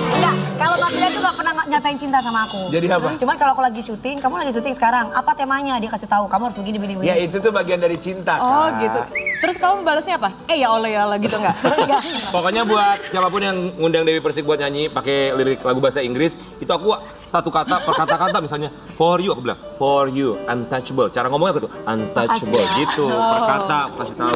Enggak, kalau Mas Ida tuh gak pernah nyatain cinta sama aku. Jadi apa? Cuman kalau aku lagi syuting, kamu lagi syuting sekarang, apa temanya? Dia kasih tahu, kamu harus begini. Ya itu tuh bagian dari cinta Oh Kak. gitu. Terus kamu balasnya apa? Ya Allah gitu nggak? Enggak. Pokoknya buat siapapun yang ngundang Dewi Persik buat nyanyi pakai lirik lagu bahasa Inggris, itu aku satu kata per kata-kata misalnya for you aku bilang for you untouchable. Cara ngomongnya apa tuh? Untouchable gitu. Per kata aku kasih tahu.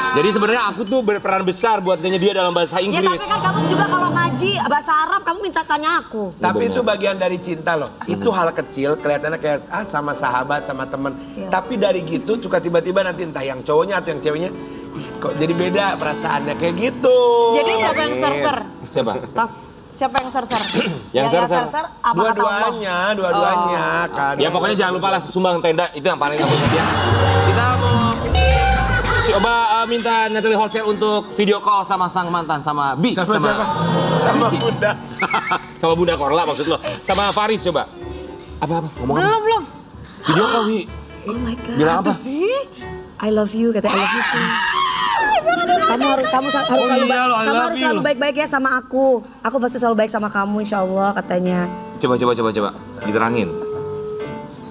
Jadi sebenarnya aku tuh berperan besar buat nyanyi dia dalam bahasa Ya tapi Inggris. kan kamu juga kalau ngaji bahasa Arab, kamu minta tanya aku. Tapi Bener. itu bagian dari cinta loh. Itu hal kecil, kelihatannya kayak sama sahabat, sama temen. Iya. Tapi dari gitu suka tiba-tiba nanti entah yang cowoknya atau yang ceweknya, "Ih, kok jadi beda perasaannya kayak gitu. Jadi siapa yang serser? Siapa? Tas. Siapa yang serser? Yang Ya, ser-ser. apa kata Allah? Dua-duanya kan. Ya pokoknya jangan lupa lah sumbang tenda itu yang paling kamu ingat ya. Kita mau coba minta Natalie Holscher untuk video call sama sang mantan sama Bi Sama siapa? Sama Bunda. sama Bunda Korla maksud lo. Sama Faris coba. Apa ngomong apa? Belum. Video call Bi. Oh my God. Bilang apa? I love you, kata I love you too. Kamu harus selalu iya loh, I kamu love harus you. selalu baik-baik ya sama aku. Aku pasti selalu baik sama kamu insya Allah katanya. Coba diterangin.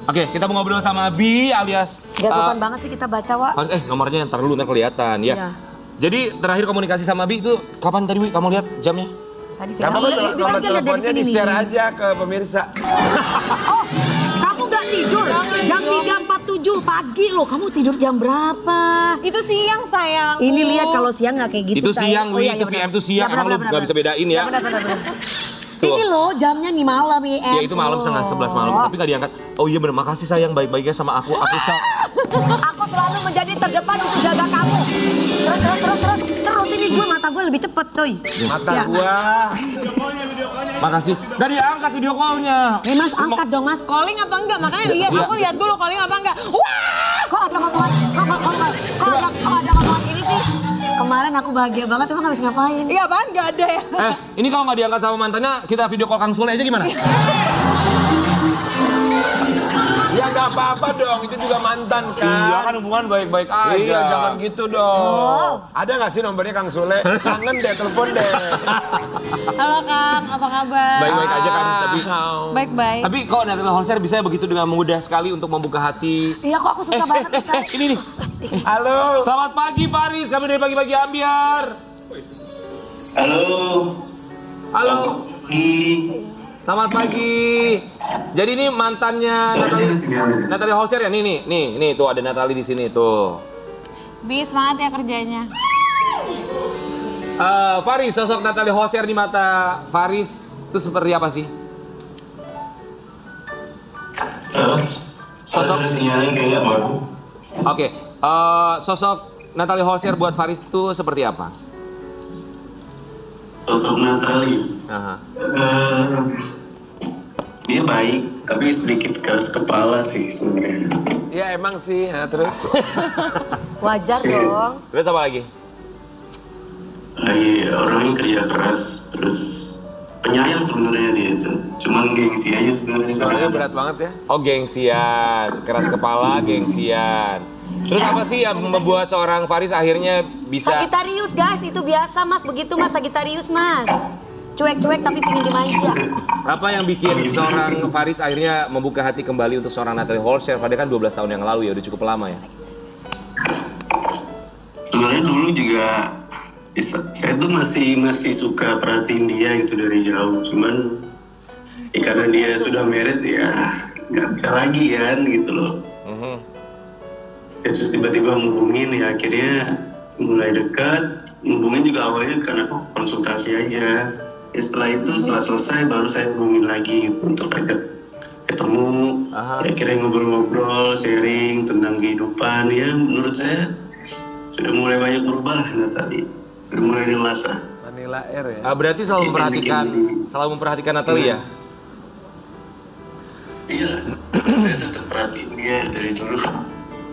Oke, kita mau ngobrol sama Bi alias Gak sopan banget sih kita baca, Wak. Faris, nomornya yang dulu ntar kelihatan ya. Iya. Jadi terakhir komunikasi sama Bi itu kapan tadi Wi? Kamu lihat jamnya? Tadi saya Kamu bisa nomor aja lihat dari teleponnya sini di-share nih. aja ke pemirsa. Oh, kamu gak tidur? Jam 3.47 pagi loh. Kamu tidur jam berapa? Itu siang sayang. Ini lihat kalau siang nggak kayak gitu. Itu sayang. siang, Wi. iya, Itu benar. PM tuh siang. Ya, Emang lu nggak bisa bedain ya? Benar. Tuh. Ini loh jamnya nih malam PM. Ya itu malam setengah 11 malam, tapi nggak diangkat. Oh iya bener, makasih sayang baik-baiknya sama aku. Aku selalu menjadi terdepan untuk jaga kamu. Terus ini gue mata gue lebih cepet coy. Mata Ya. gua. Makasih. Nggak diangkat video call-nya. Mas angkat dong mas. Calling apa enggak? Makanya lihat, Iya. aku lihat dulu calling apa enggak. Wah! Kok ada ngomongan? Kok ada ngomongan ini sih? Kemarin aku bahagia banget, emang habis ngapain? Iya apaan? Enggak ada ya. Ini kalau nggak diangkat sama mantannya, kita video call Kang Sule aja gimana? Ya nggak apa-apa dong, itu juga mantan kan. Iya kan hubungan baik-baik aja. Iya, jangan gitu dong. Ada nggak sih nomornya Kang Sule? Kangen deh, telepon deh. Halo Kang, apa kabar? Baik-baik aja kan, tapi Baik-baik. tapi kok Natalie Holscher bisa begitu dengan mudah sekali untuk membuka hati. Iya kok aku susah banget bisa. Ini nih. Halo. Selamat pagi Faris, kami dari pagi-pagi Ambiar. Halo. Halo. Selamat pagi. Jadi ini mantannya Natalie Holscher ya? Nih tuh ada Natalie di sini tuh. Bi, semangat ya kerjanya. Faris, sosok Natalie Holscher di mata Faris itu seperti apa sih? Sosok sinyalnya kayaknya bagus. Oke, sosok Natalie Holscher buat Faris itu seperti apa? Sosok Natalie. Aha. Dia baik, tapi sedikit keras kepala sih sebenarnya. Ya emang sih, ya, terus. Wajar dong. Terus apa lagi? Lagi orangnya kerja keras, terus penyayang sebenarnya dia itu. Cuman gengsi aja sebenarnya. Soalnya berat banget ya. Oh gengsian, keras kepala, gengsian. Terus apa sih yang membuat seorang Faris akhirnya bisa... Sagittarius guys, itu biasa mas, begitu mas Sagittarius mas. Cuek-cuek tapi pingin dimanja. Apa yang bikin seorang Faris akhirnya membuka hati kembali untuk seorang Natalie Holscher? Padahal kan 12 tahun yang lalu ya, udah cukup lama ya. Sebenarnya dulu juga saya tuh masih suka perhatiin dia gitu dari jauh. Cuman karena dia sudah married ya nggak bisa lagi kan gitu loh. Terus tiba-tiba ngubungin ya akhirnya mulai dekat. Ngubungin juga awalnya karena konsultasi aja. Ya setelah itu setelah selesai baru saya hubungin lagi gitu, untuk ajak ketemu. Ya akhirnya ngobrol-ngobrol, sharing tentang kehidupan. Ya menurut saya sudah mulai banyak berubah Natalie. Sudah mulai dewasa. Vanilla Air ya. Berarti selalu memperhatikan Natalie ya? Iya, saya tetap perhatiin dia dari dulu.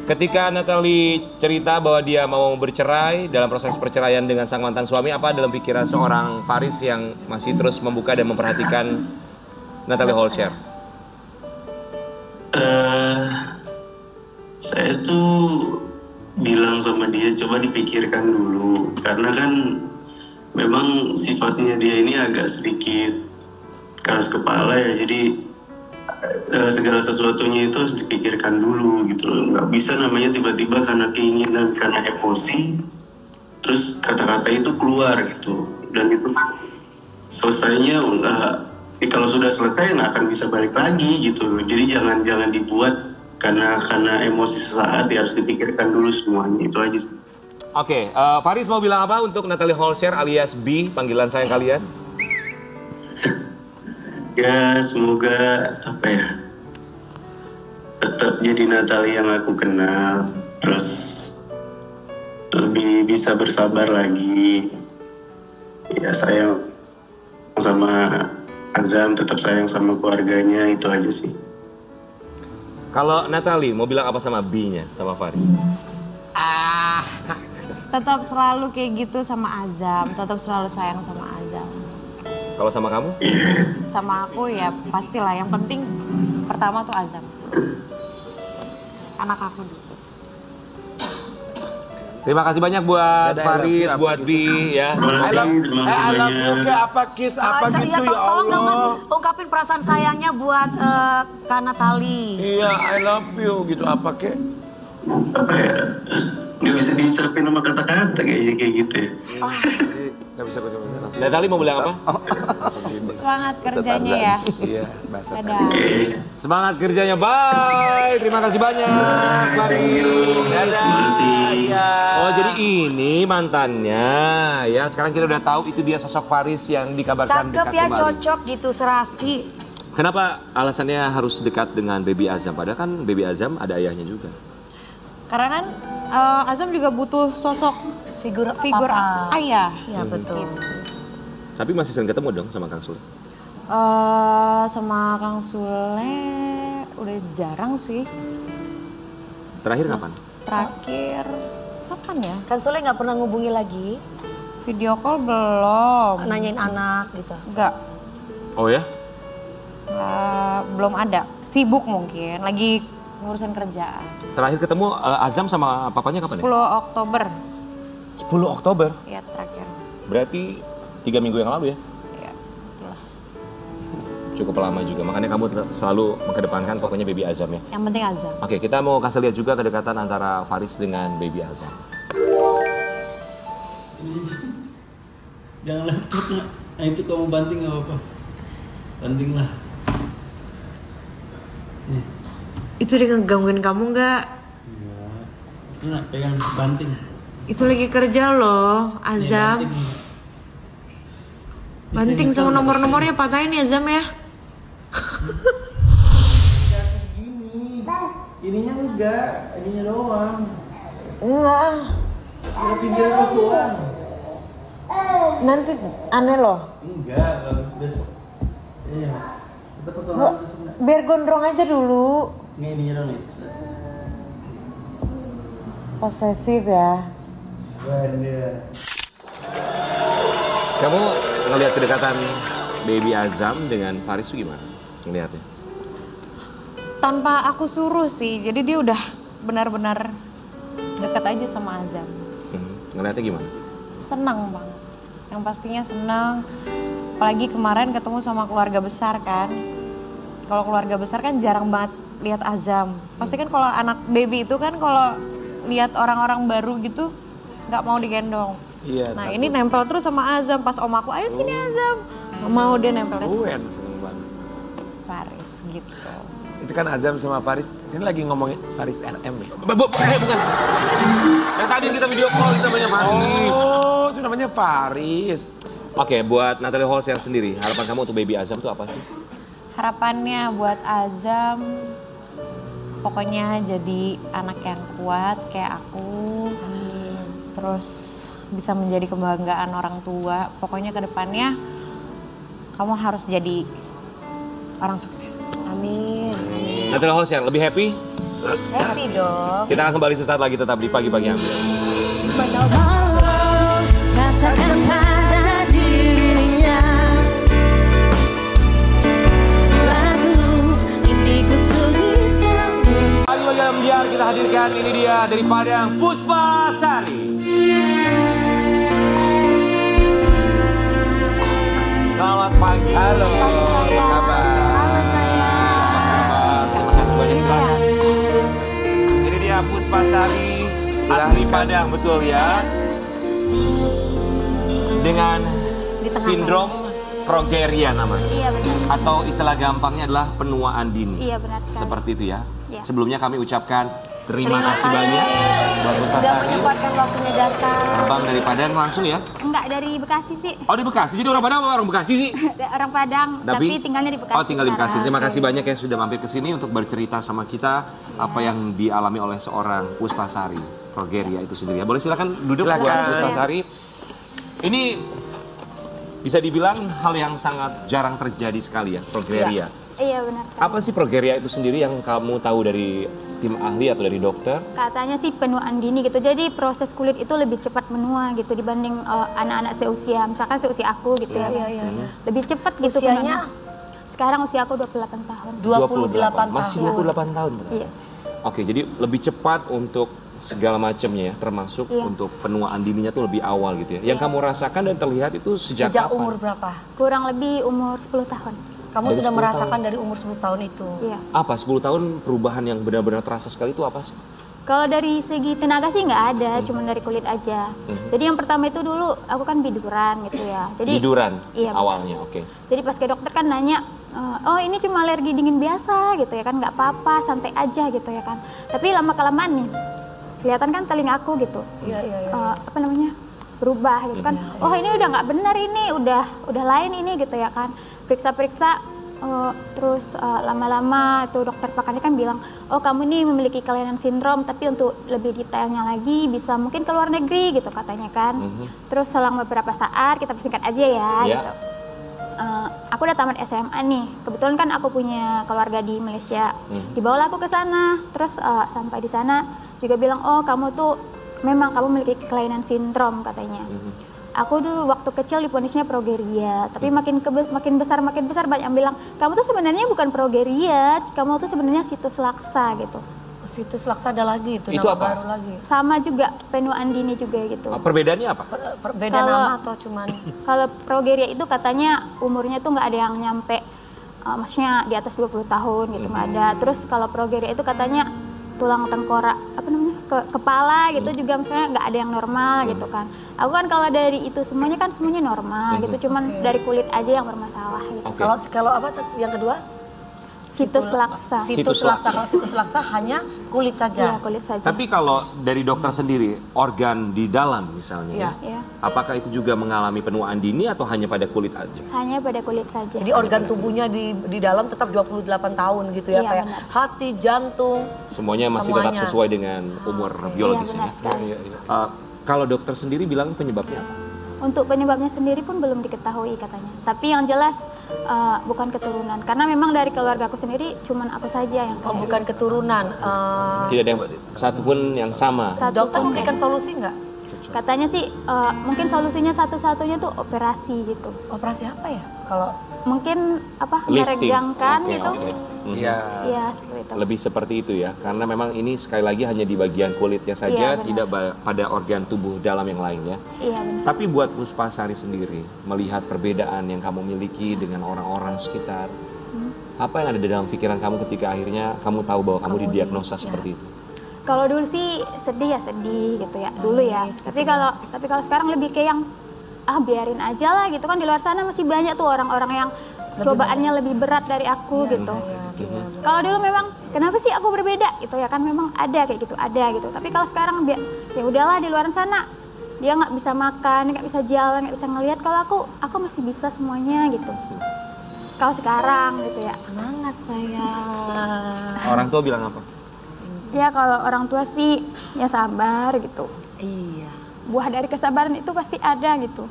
Ketika Natalie cerita bahwa dia mau bercerai dalam proses perceraian dengan sang mantan suami, apa dalam pikiran seorang Faris yang masih terus membuka dan memperhatikan Natalie Holscher? Saya tuh bilang sama dia coba dipikirkan dulu, karena kan memang sifatnya dia ini agak sedikit keras kepala ya, jadi segala sesuatunya itu harus dipikirkan dulu gitu loh. Nggak bisa namanya tiba-tiba karena keinginan, karena emosi terus kata-kata itu keluar gitu, dan itu selesainya kalau sudah selesai nggak akan bisa balik lagi gitu loh. Jadi jangan dibuat karena emosi sesaat, ya harus dipikirkan dulu semuanya, itu aja sih. Oke, Faris mau bilang apa untuk Natalie Holscher alias B, panggilan sayang kalian? Ya semoga tetap jadi Natalie yang aku kenal, terus lebih bisa bersabar lagi. Ya sayang sama Azam, tetap sayang sama keluarganya, itu aja sih. Kalau Natalie mau bilang apa sama B-nya, sama Faris? Tetap selalu kayak gitu sama Azam, tetap selalu sayang sama Azam. Kalau sama kamu? Sama aku ya pastilah, yang penting pertama tuh Azam. Anak aku dulu. Terima kasih banyak buat Faris, buat B ya. I love you kayak apa kiss apa gitu ya Tolong dong mas, Allah. ungkapin perasaan sayangnya buat Kak Natalie. Iya, I love you gitu apa kek? Apa ya? Nggak bisa diucapin sama kata-kata kayak gitu ya. Nggak bisa gue langsung. Natalie mau bilang apa? Semangat kerjanya ya. Iya, bahasa. Dadah. Semangat kerjanya, bye. Terima kasih banyak, Faris. Dadah. Oh, jadi ini mantannya ya. Sekarang kita udah tahu itu dia sosok Faris yang dikabarkan Cakep dekat ya, kembali. cocok gitu, serasi. Kenapa alasannya harus dekat dengan Baby Azam? Padahal kan Baby Azam ada ayahnya juga. Karena kan Azam juga butuh sosok Figur figur ayah. Iya betul. Tapi masih sering ketemu dong sama Kang Sule? Sama Kang Sule udah jarang sih. Terakhir kapan? Terakhir kapan ya? Kan Sule nggak pernah ngubungi lagi, Video call belum. nanyain anak gitu. Enggak. Oh ya? Belum ada. Sibuk mungkin. Lagi ngurusin kerjaan. Terakhir ketemu Azam sama papanya kapan 10 ya? Oktober. 10 Oktober? Ya terakhir. Berarti 3 minggu yang lalu ya? Ya, itulah. Cukup lama juga, makanya kamu selalu mengedepankan pokoknya Baby Azam ya? Yang penting Azam. Oke, kita mau kasih lihat juga kedekatan antara Faris dengan Baby Azam. Jangan laptop nak. Nah itu kamu banting gak apa-apa. Banting lah. Nih. Itu dia ngegangguin kamu nggak? Enggak. Itu nak pegang banting. Itu lagi kerja loh, Azam. Nih, Banting sama nomor-nomornya patahin ya, Azam ya. Gini. Ininya enggak, ininya doang. Enggak. Udah pinggir doang. Nanti aneh loh. Enggak, bagus besok. Iya. Kita potong terus enggak? Biar gondrong aja dulu. Nggak ininya doang nih. Posesif ya. Bener. Kamu ngelihat kedekatan Baby Azam dengan Faris itu gimana? Ngelihatnya? Tanpa aku suruh sih, jadi dia udah benar-benar deket aja sama Azam. Ngeliatnya gimana? Senang banget. Yang pastinya senang. Apalagi kemarin ketemu sama keluarga besar kan. Kalau keluarga besar kan jarang banget lihat Azam. Pasti kan kalau anak baby itu kan kalau lihat orang-orang baru gitu nggak mau digendong. Iya. Nah ini nempel terus sama Azam. Pas om aku, ayo sini Azam. Nggak mau dia nempelnya sama Seneng banget. Faris gitu. Itu kan Azam sama Faris, ini lagi ngomongin Faris RM ya? Bukan. Yang tadi kita video call itu namanya Faris. Oh, itu namanya Faris. Oke, buat Natalie Holzer sendiri, harapan kamu untuk baby Azam itu apa sih? Harapannya buat Azam, pokoknya jadi anak yang kuat kayak aku. Terus bisa menjadi kebanggaan orang tua. Pokoknya ke depannya kamu harus jadi orang sukses. Amin. Natalie Holzer, lebih happy? Happy dong. Kita akan kembali sesaat lagi tetap di Pagi-Pagi Ambil. Katakan pada dirinya lagu ini ku tuliskan. Pagi-Pagi Ambil kita hadirkan, ini dia dari Padang, Puspa Sari. Selamat pagi. Halo. Apa kabar? Terima kasih banyak, silakan. Ini dia Puspa Sari, asli Padang, betul ya? Dengan sindrom progeria namanya. Iya benar. Atau istilah gampangnya adalah penuaan dini. Iya benar sekali. Seperti itu ya. Iya. Sebelumnya kami ucapkan terima kasih banyak buat Puspa Sudah Sari. menyempatkan waktunya datang. Abang dari Padang langsung ya? Enggak, dari Bekasi sih. Oh di Bekasi, jadi orang Padang apa orang Bekasi sih? Orang Padang, tapi tinggalnya di Bekasi. Oh tinggal di Bekasi. sekarang. Terima kasih banyak yang sudah mampir ke sini untuk bercerita sama kita apa yang dialami oleh seorang Puspa Sari, progeria itu sendiri. Boleh silakan duduk Silakan. buat Puspa Sari. Ini bisa dibilang hal yang sangat jarang terjadi sekali ya, progeria. Iya benar sekali. Apa sih progeria itu sendiri yang kamu tahu dari tim ahli atau dari dokter? Katanya sih penuaan dini gitu. Jadi proses kulit itu lebih cepat menua gitu dibanding anak-anak seusia. Misalkan seusia aku gitu ya. Iya. Lebih cepat gitu. Usianya? penuaan. Sekarang usia aku 28 tahun. 28 Masih tahun. 28 tahun. Iya. Oke, jadi lebih cepat untuk segala macamnya ya, termasuk Iya. untuk penuaan dininya tuh lebih awal gitu ya. Yang kamu rasakan dan terlihat itu sejak Sejak kapan? umur berapa? Kurang lebih umur 10 tahun. Kamu Dari sudah 10 merasakan tahun. dari umur 10 tahun itu. Iya. Apa 10 tahun perubahan yang benar-benar terasa sekali itu apa sih? Kalau dari segi tenaga sih nggak ada, cuma dari kulit aja. Jadi yang pertama itu dulu aku kan biduran gitu ya. Jadi Biduran Iya, benar. awalnya, oke. Jadi pas ke dokter kan nanya, oh ini cuma alergi dingin biasa gitu ya kan, nggak apa-apa, santai aja gitu ya kan. Tapi lama kelamaan nih, kelihatan kan telinga aku gitu, Iya. apa namanya, berubah gitu kan. Oh ini udah nggak benar ini, udah lain ini gitu ya kan. Periksa-periksa. Terus lama-lama tuh dokter pakannya kan bilang, oh kamu ini memiliki kelainan sindrom, tapi untuk lebih detailnya lagi bisa mungkin ke luar negeri gitu katanya kan. Terus selang beberapa saat, kita persingkat aja ya gitu. Aku udah tamat SMA nih, kebetulan kan aku punya keluarga di Malaysia. Dibawa aku ke sana, terus sampai di sana juga bilang, oh kamu tuh memang kamu memiliki kelainan sindrom katanya. Aku dulu waktu kecil diponisnya progeria, tapi makin besar banyak yang bilang kamu tuh sebenarnya bukan progeria, kamu tuh sebenarnya situs laksa gitu. Situs laksa ada lagi itu Itu nama apa? baru lagi. Sama juga penuaan dini juga gitu. Perbedaannya apa? Beda nama atau cuman Kalau progeria itu katanya umurnya tuh nggak ada yang nyampe, maksudnya di atas 20 tahun gitu nggak ada. Terus kalau progeria itu katanya tulang tengkorak apa namanya kepala gitu juga misalnya nggak ada yang normal gitu kan. Aku kan kalau dari itu semuanya kan semuanya normal gitu, cuman dari kulit aja yang bermasalah gitu. Kalau apa yang kedua? Situs laksa. Situs laksa. Kalau situs laksa hanya kulit saja. Iya, kulit saja. Tapi kalau dari dokter sendiri, organ di dalam misalnya ya, Iya. apakah itu juga mengalami penuaan dini atau hanya pada kulit aja? Hanya pada kulit saja. Jadi organ tubuhnya di dalam tetap 28 tahun gitu ya, Iya, kayak benar. hati, jantung. Semuanya masih tetap Semuanya. sesuai dengan umur biologisnya. benar sekali. Kalau dokter sendiri bilang penyebabnya apa? Untuk penyebabnya sendiri pun belum diketahui katanya. Tapi yang jelas bukan keturunan. Karena memang dari keluarga aku sendiri cuman aku saja yang Oh, kayak bukan keturunan. Tidak ada yang satupun yang sama. Satu Dokter pun memberikan kayak- solusi nggak? Katanya sih mungkin solusinya satu-satunya tuh operasi gitu. Operasi apa ya? Kalau Mungkin apa Lifting. meregangkan Oke, gitu. oke. Iya. Iya, seperti itu. Lebih seperti itu ya, karena memang ini sekali lagi hanya di bagian kulitnya saja, Iya, benar. tidak pada organ tubuh dalam yang lainnya. Iya, benar. Tapi buat Puspasari sendiri, melihat perbedaan yang kamu miliki dengan orang-orang sekitar, apa yang ada di dalam pikiran kamu ketika akhirnya kamu tahu bahwa kamu didiagnosa seperti itu? Kalau dulu sih sedih ya sedih gitu ya, dulu ya. Tapi kalau sekarang lebih kayak yang biarin aja lah gitu kan, di luar sana masih banyak tuh orang-orang yang cobaannya lebih berat dari aku gitu. Kalau dulu memang kenapa sih aku berbeda gitu ya kan, memang ada kayak gitu, ada gitu. Tapi kalau sekarang ya udahlah, di luar sana dia nggak bisa makan, nggak bisa jalan, nggak bisa ngelihat. Kalau aku masih bisa semuanya gitu. Kalau sekarang gitu ya. Semangat sayang. Orang tua bilang apa? Ya kalau orang tua sih ya sabar gitu. Iya. Buah dari kesabaran itu pasti ada gitu.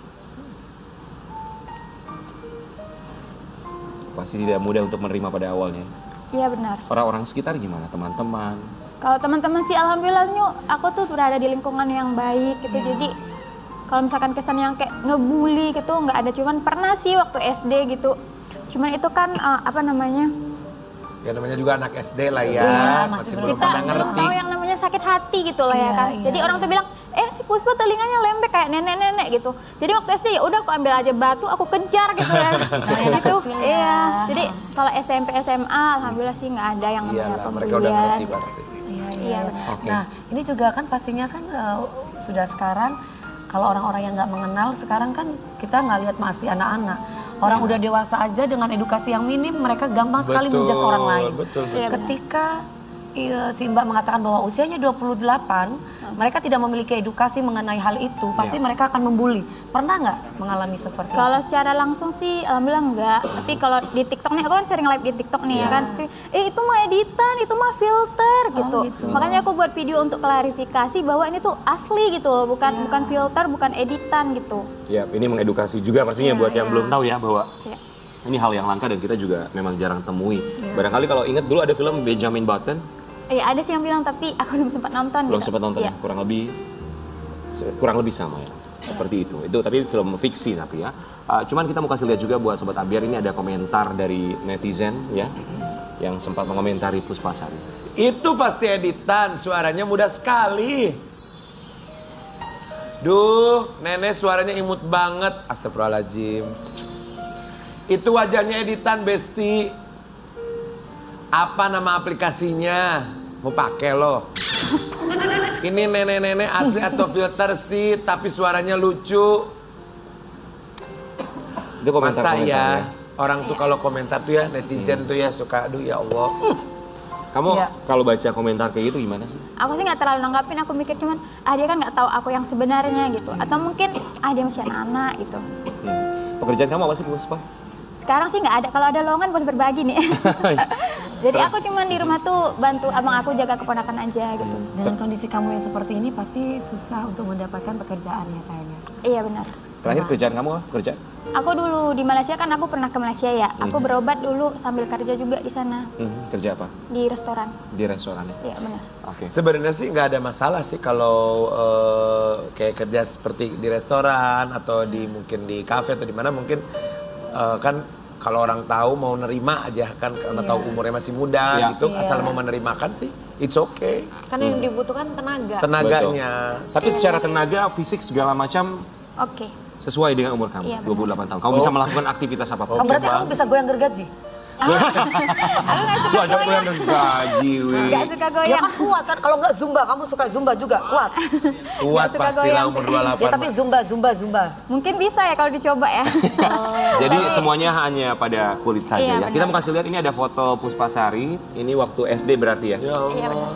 Pasti tidak mudah untuk menerima pada awalnya. Iya benar. Orang-orang sekitar gimana? Teman-teman? Kalau teman-teman sih alhamdulillah aku tuh berada di lingkungan yang baik gitu. Jadi kalau misalkan kesan yang kayak ngebully gitu nggak ada. Cuman pernah sih waktu SD gitu. Cuman itu kan apa namanya? Ya namanya juga anak SD lah ya. Iya, masih belum kita pada belum ngerti. tahu yang namanya sakit hati gitu lah ya kan. Jadi orang tuh bilang, si Puspa telinganya lembek kayak nenek-nenek gitu. Jadi waktu SD ya udah aku ambil aja batu, aku kejar gitu ya. gitu. Iya. Jadi kalau SMP SMA alhamdulillah sih nggak ada yang namanya Iyalah, pembelian. mereka udah ngerti pasti. Iya. Nah, ini juga kan pastinya kan sudah sekarang kalau orang-orang yang nggak mengenal sekarang kan kita nggak lihat masih anak-anak. Orang udah dewasa aja dengan edukasi yang minim mereka gampang sekali menjudge orang lain. Betul. Ketika si Mbak mengatakan bahwa usianya 28, mereka tidak memiliki edukasi mengenai hal itu, pasti mereka akan membuli. Pernah nggak mengalami seperti itu? Kalau secara langsung sih alhamdulillah enggak. Tapi kalau di TikTok nih, aku kan sering live di TikTok nih ya kan. Itu mah editan, itu mah filter gitu. Makanya aku buat video untuk klarifikasi bahwa ini tuh asli gitu loh, bukan filter, bukan editan gitu. Ya, ini mengedukasi juga pastinya buat yang belum tahu ya bahwa ini hal yang langka dan kita juga memang jarang temui. Barangkali kalau ingat dulu ada film Benjamin Button. Iya ada sih yang bilang tapi aku belum sempat nonton. Belum sempat nonton ya, kurang lebih sama ya. Seperti itu. Itu tapi film fiksi tapi ya. Cuman kita mau kasih lihat juga buat Sobat Ambiar, ini ada komentar dari netizen ya yang sempat mengomentari Puspasari. Itu pasti editan, suaranya mudah sekali. Duh, nenek suaranya imut banget. Astagfirullahaladzim. Itu wajahnya editan, Besti. Apa nama aplikasinya? Mau pakai loh. Ini nenek-nenek asli atau filter sih, tapi suaranya lucu. Itu masa ya, orang tuh kalau komentar tuh ya, netizen tuh ya suka, aduh ya Allah. Kamu kalau baca komentar kayak gitu gimana sih? Aku sih nggak terlalu nanggapin, aku mikir cuman dia kan nggak tahu aku yang sebenarnya gitu. Atau mungkin dia masih anak-anak gitu. Pekerjaan kamu apa sih Puspa? Sekarang sih nggak ada, kalau ada lowongan boleh berbagi nih. Jadi aku cuman di rumah tuh bantu abang aku jaga keponakan aja gitu. Dengan kondisi kamu yang seperti ini pasti susah untuk mendapatkan pekerjaan ya sayangnya. Iya benar. Terakhir kerjaan kamu apa? Kerja? Aku dulu di Malaysia kan aku pernah ke Malaysia ya. Aku berobat dulu sambil kerja juga di sana. Kerja apa? Di restoran. Di restoran ya? Iya benar. Oke. Sebenarnya sih nggak ada masalah sih kalau kayak kerja seperti di restoran atau di mungkin di kafe atau di mana mungkin kan kalau orang tahu mau nerima aja kan karena tahu umurnya masih muda gitu asal mau menerimakan sih it's okay. Karena yang dibutuhkan tenaga. Tenaganya. Betul. Tapi secara tenaga, fisik segala macam sesuai dengan umur kamu, 28 tahun. Kamu bisa melakukan aktivitas apapun. Berarti kamu bisa goyang gergaji? Aku nggak suka goyang. Gaji, Nggak suka goyang. Ya kan kuat kan, kalau nggak zumba, kamu suka zumba juga, kuat. Kuat pastilah umur 28. Ya tapi zumba. Mungkin bisa ya kalau dicoba ya. Jadi semuanya hanya pada kulit saja Iya, ya. Kita mau kasih lihat, ini ada foto Puspasari. Ini waktu SD berarti ya? Iya benar.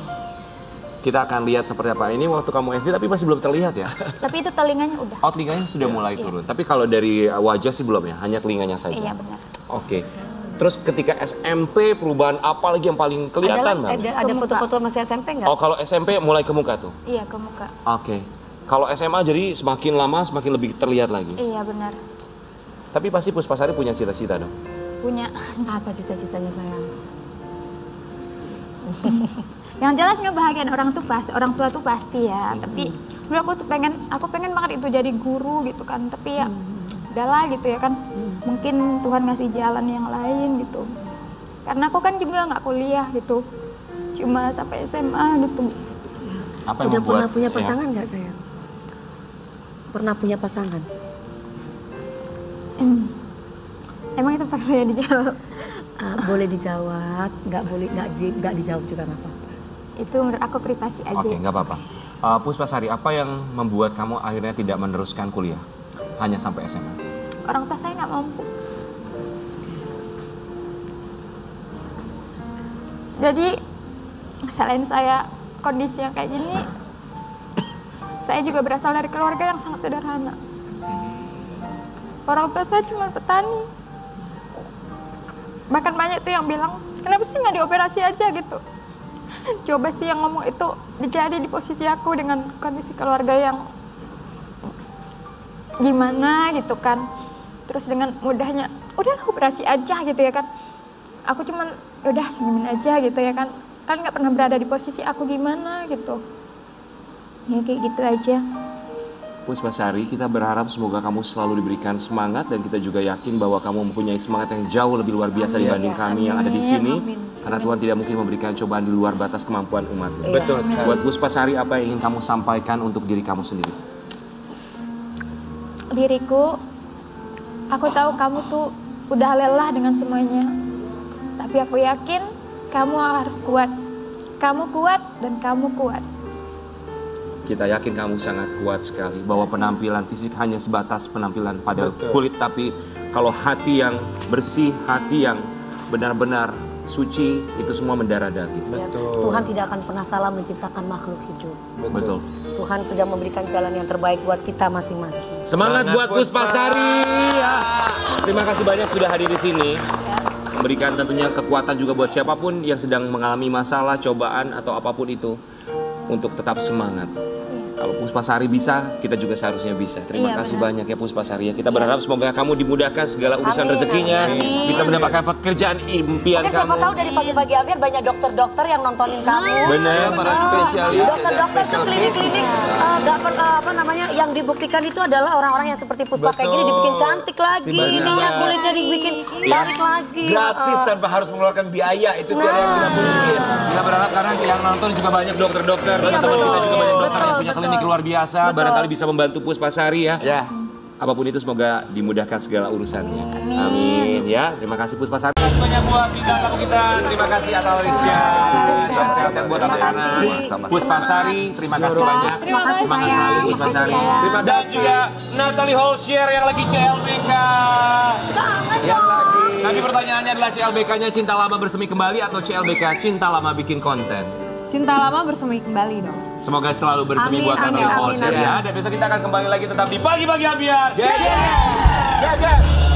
Kita akan lihat seperti apa. Ini waktu kamu SD tapi masih belum terlihat ya? Tapi itu telinganya udah. Oh, telinganya sudah mulai turun. Tapi kalau dari wajah sih belum ya, hanya telinganya saja. Iya benar. Oke. Terus ketika SMP perubahan apa lagi yang paling kelihatan Bang? Ada foto-foto masih SMP nggak? Oh, kalau SMP mulai ke muka tuh? Iya ke muka. Oke. Kalau SMA jadi semakin lama semakin lebih terlihat lagi? Iya benar. Tapi pasti Puspasari punya cita-cita dong? Punya. Apa cita-citanya sayang? Yang jelas ngebahagiain orang tua tuh pasti ya. Tapi dulu aku pengen banget itu jadi guru gitu kan. Tapi ya udahlah gitu ya kan. Mungkin Tuhan ngasih jalan yang lain gitu. Karena aku kan juga nggak kuliah gitu, cuma sampai SMA gitu. Apa yang Udah membuat pernah punya pasangan nggak sayang? Pernah punya pasangan? Emang itu perlu ya dijawab? Boleh dijawab, nggak dijawab juga nggak apa-apa. Itu menurut aku privasi aja. Oke, nggak apa-apa. Puspasari, apa yang membuat kamu akhirnya tidak meneruskan kuliah? Hanya sampai SMA? Orang tua saya nggak mampu. Jadi selain saya kondisi yang kayak gini, saya juga berasal dari keluarga yang sangat sederhana. Orang tua saya cuma petani. Bahkan banyak tuh yang bilang, kenapa sih nggak dioperasi aja gitu. Coba sih yang ngomong itu jadi di posisi aku dengan kondisi keluarga yang gimana gitu kan. Terus dengan mudahnya, udahlah operasi aja gitu ya kan. Aku cuman udah senyumin aja gitu ya kan. Kan nggak pernah berada di posisi aku gimana gitu. Ya kayak gitu aja. Puspasari, kita berharap semoga kamu selalu diberikan semangat dan kita juga yakin bahwa kamu mempunyai semangat yang jauh lebih luar biasa dibanding kami yang ada di sini. Karena Tuhan tidak mungkin memberikan cobaan di luar batas kemampuan umatnya. Betul sekali. Buat Puspasari, apa yang ingin kamu sampaikan untuk diri kamu sendiri? Diriku, aku tahu kamu tuh udah lelah dengan semuanya. Tapi aku yakin kamu harus kuat. Kamu kuat dan kamu kuat. Kita yakin kamu sangat kuat sekali. Bahwa penampilan fisik hanya sebatas penampilan pada kulit. Tapi kalau hati yang bersih, hati yang benar-benar suci, itu semua mendarah daging. Betul. Tuhan tidak akan pernah salah menciptakan makhluk hidup. Betul. Tuhan sudah memberikan jalan yang terbaik buat kita masing-masing. Semangat buat Puspasari ya. Terima kasih banyak sudah hadir di sini. Memberikan tentunya kekuatan juga buat siapapun yang sedang mengalami masalah, cobaan atau apapun itu untuk tetap semangat. Kalau Puspasari bisa, kita juga seharusnya bisa. Terima kasih banyak ya Puspasari. Kita berharap semoga kamu dimudahkan segala urusan rezekinya, bisa mendapatkan pekerjaan impian Mungkin kamu. siapa tahu dari pagi-pagi Amir banyak dokter-dokter yang nontonin kamu. Benar. Para spesialis. Dokter-dokter tuh klinik-klinik nggak pernah apa namanya yang dibuktikan itu adalah orang-orang yang seperti Puspa kayak gini dibikin cantik lagi, ininya kulitnya dibikin tarik lagi. Gratis tanpa harus mengeluarkan biaya, itu cara yang tidak mungkin. Kita berharap karena yang nonton juga banyak dokter-dokter, teman-teman kita juga banyak dokter yang punya klinik luar biasa, barangkali bisa membantu Puspasari ya. Apapun itu semoga dimudahkan segala urusannya. Amin ya. Terima kasih Puspasari. Banyak buat bintang tamu kita. Terima kasih Atta Alicia. Sehat-sehat buat anak-anak. Puspasari, terima kasih banyak. Semangat selalu Puspasari. Terima kasih. Dan juga Natalie Holscher yang lagi CLBK. Yang lagi. Tapi pertanyaannya adalah CLBK-nya cinta lama bersemi kembali atau CLBK cinta lama bikin konten? Cinta lama bersemi kembali dong. Semoga selalu bersemi buat Natalie Holscher ya. Dan besok kita akan kembali lagi tetap di Pagi-Pagi Ambiar. Yeah.